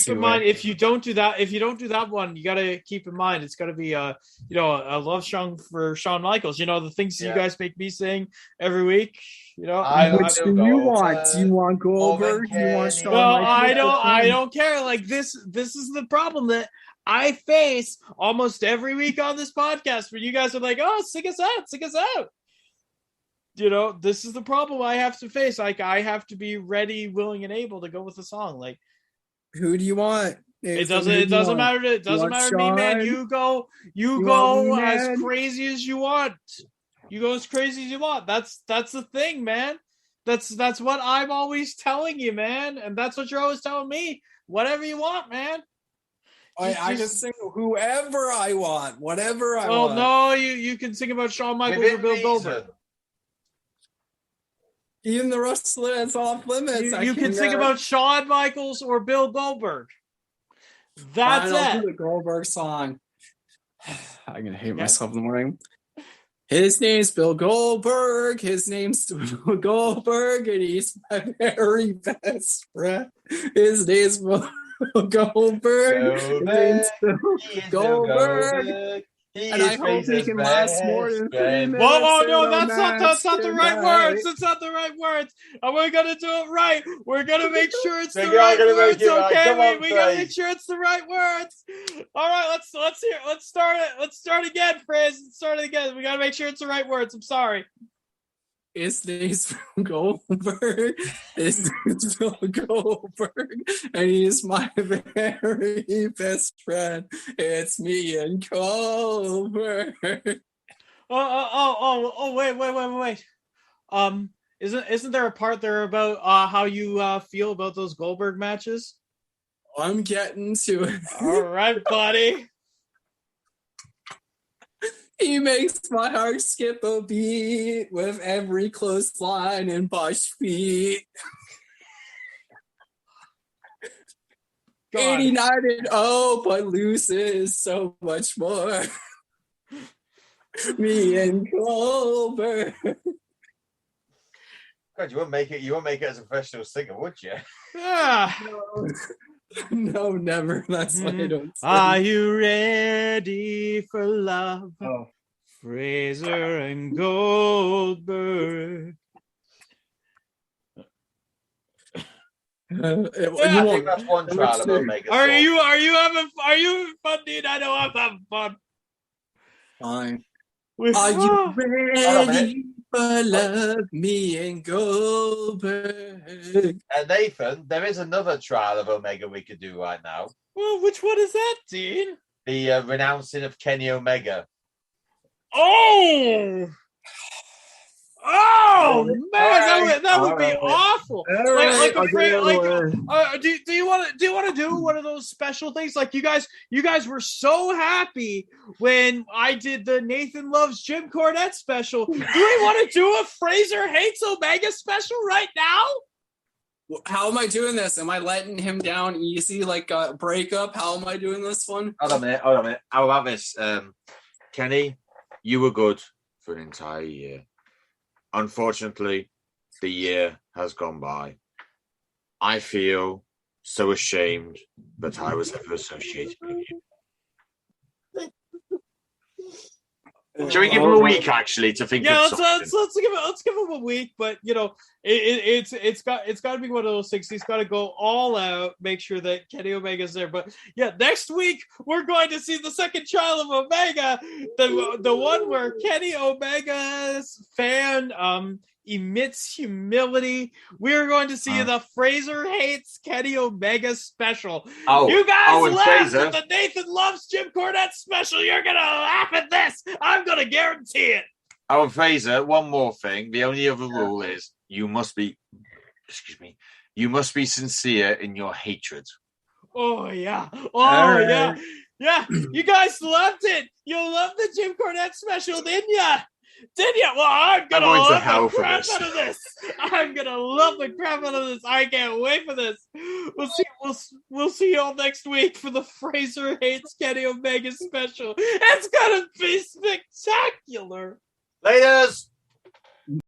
in mind, if you don't do that one, you gotta keep in mind it's gotta be a love song for Shawn-Michaels. You know the things you guys make me sing every week. You know, which do you want? Do you want Goldberg? Do you want Shawn-Michaels? Well, I don't care. Like this is the problem that I face almost every week on this podcast where you guys are like, oh, sing us out. You know, this is the problem I have to face. Like, I have to be ready, willing, and able to go with the song. Like, who do you want? It doesn't matter to me, man. You go as crazy as you want. You go as crazy as you want. That's the thing, man. That's what I'm always telling you, man. And that's what you're always telling me. Whatever you want, man. I can sing whoever I want, whatever I Well, want. no, you can sing about Shawn Michaels or Bill Goldberg. Even the wrestler that's off limits. You can sing about Shawn Michaels or Bill Goldberg. That's I'll do the Goldberg song. I'm gonna hate myself in the morning. His name's Bill Goldberg. His name's Bill Goldberg, and he's my very best friend. His name's Bill Goldberg. Goldberg. And I hope he can last more than 3 minutes. Whoa, no, that's not the right words. That's not the right words. And we're gonna do it right. We're gonna make sure it's the right words. Okay, we gotta make sure it's the right words. All right, let's hear. Let's start it. Let's start again, Frizz. Let's start it again. We gotta make sure it's the right words. I'm sorry. His name's Bill Goldberg. His name's Bill Goldberg, and he's my very best friend. It's me and Goldberg. Oh! Wait. Isn't there a part there about how you feel about those Goldberg matches? I'm getting to it. All right, buddy. He makes my heart skip a beat with every clothesline and Bosch feet. 89-0, but loses so much more. Me and Goldberg. God, you won't make it as a professional singer, would you? Yeah. No, never. That's why I don't sing. Are you ready for love? Oh. Fraser and Goldberg. I think that's one trial of Omega. Are you having fun, dude? I know I'm having fun. Fine. Are you ready for love, me and Goldberg? Nathan, there is another trial of Omega we could do right now. Well, which one is that, Dean? The renouncing of Kenny Omega. Oh, Oh man, that would be awful. Like do you want to do one of those special things? Like you guys were so happy when I did the Nathan Loves Jim Cornette special. Do we want to do a Fraser Hates Omega special right now? How am I doing this? Am I letting him down easy, like a breakup? How am I doing this one? Hold on a minute. How about this? Kenny, you were good for an entire year. Unfortunately, the year has gone by. I feel so ashamed that I was ever associated with you. Shall we give him a week actually to think? Yeah, of something? let's give him a week. But you know, it's got to be one of those things. He's got to go all out, make sure that Kenny Omega's there. But yeah, next week we're going to see the second child of Omega, the one where Kenny Omega's fan emits humility. We're going to see the Fraser Hates Kenny Omega special. You guys laughed at the Nathan Loves Jim Cornette special. You're gonna laugh at this. I'm gonna guarantee it. Oh, and Fraser, one more thing. The only other rule is you must be sincere in your hatred. Oh yeah. Yeah. You guys loved it. You loved the Jim Cornette special, didn't you? Did you? Well, I'm gonna love the crap out of this. I'm gonna love the crap out of this. I can't wait for this. We'll see you all next week for the Fraser Hates Kenny Omega special. It's gonna be spectacular. Laters.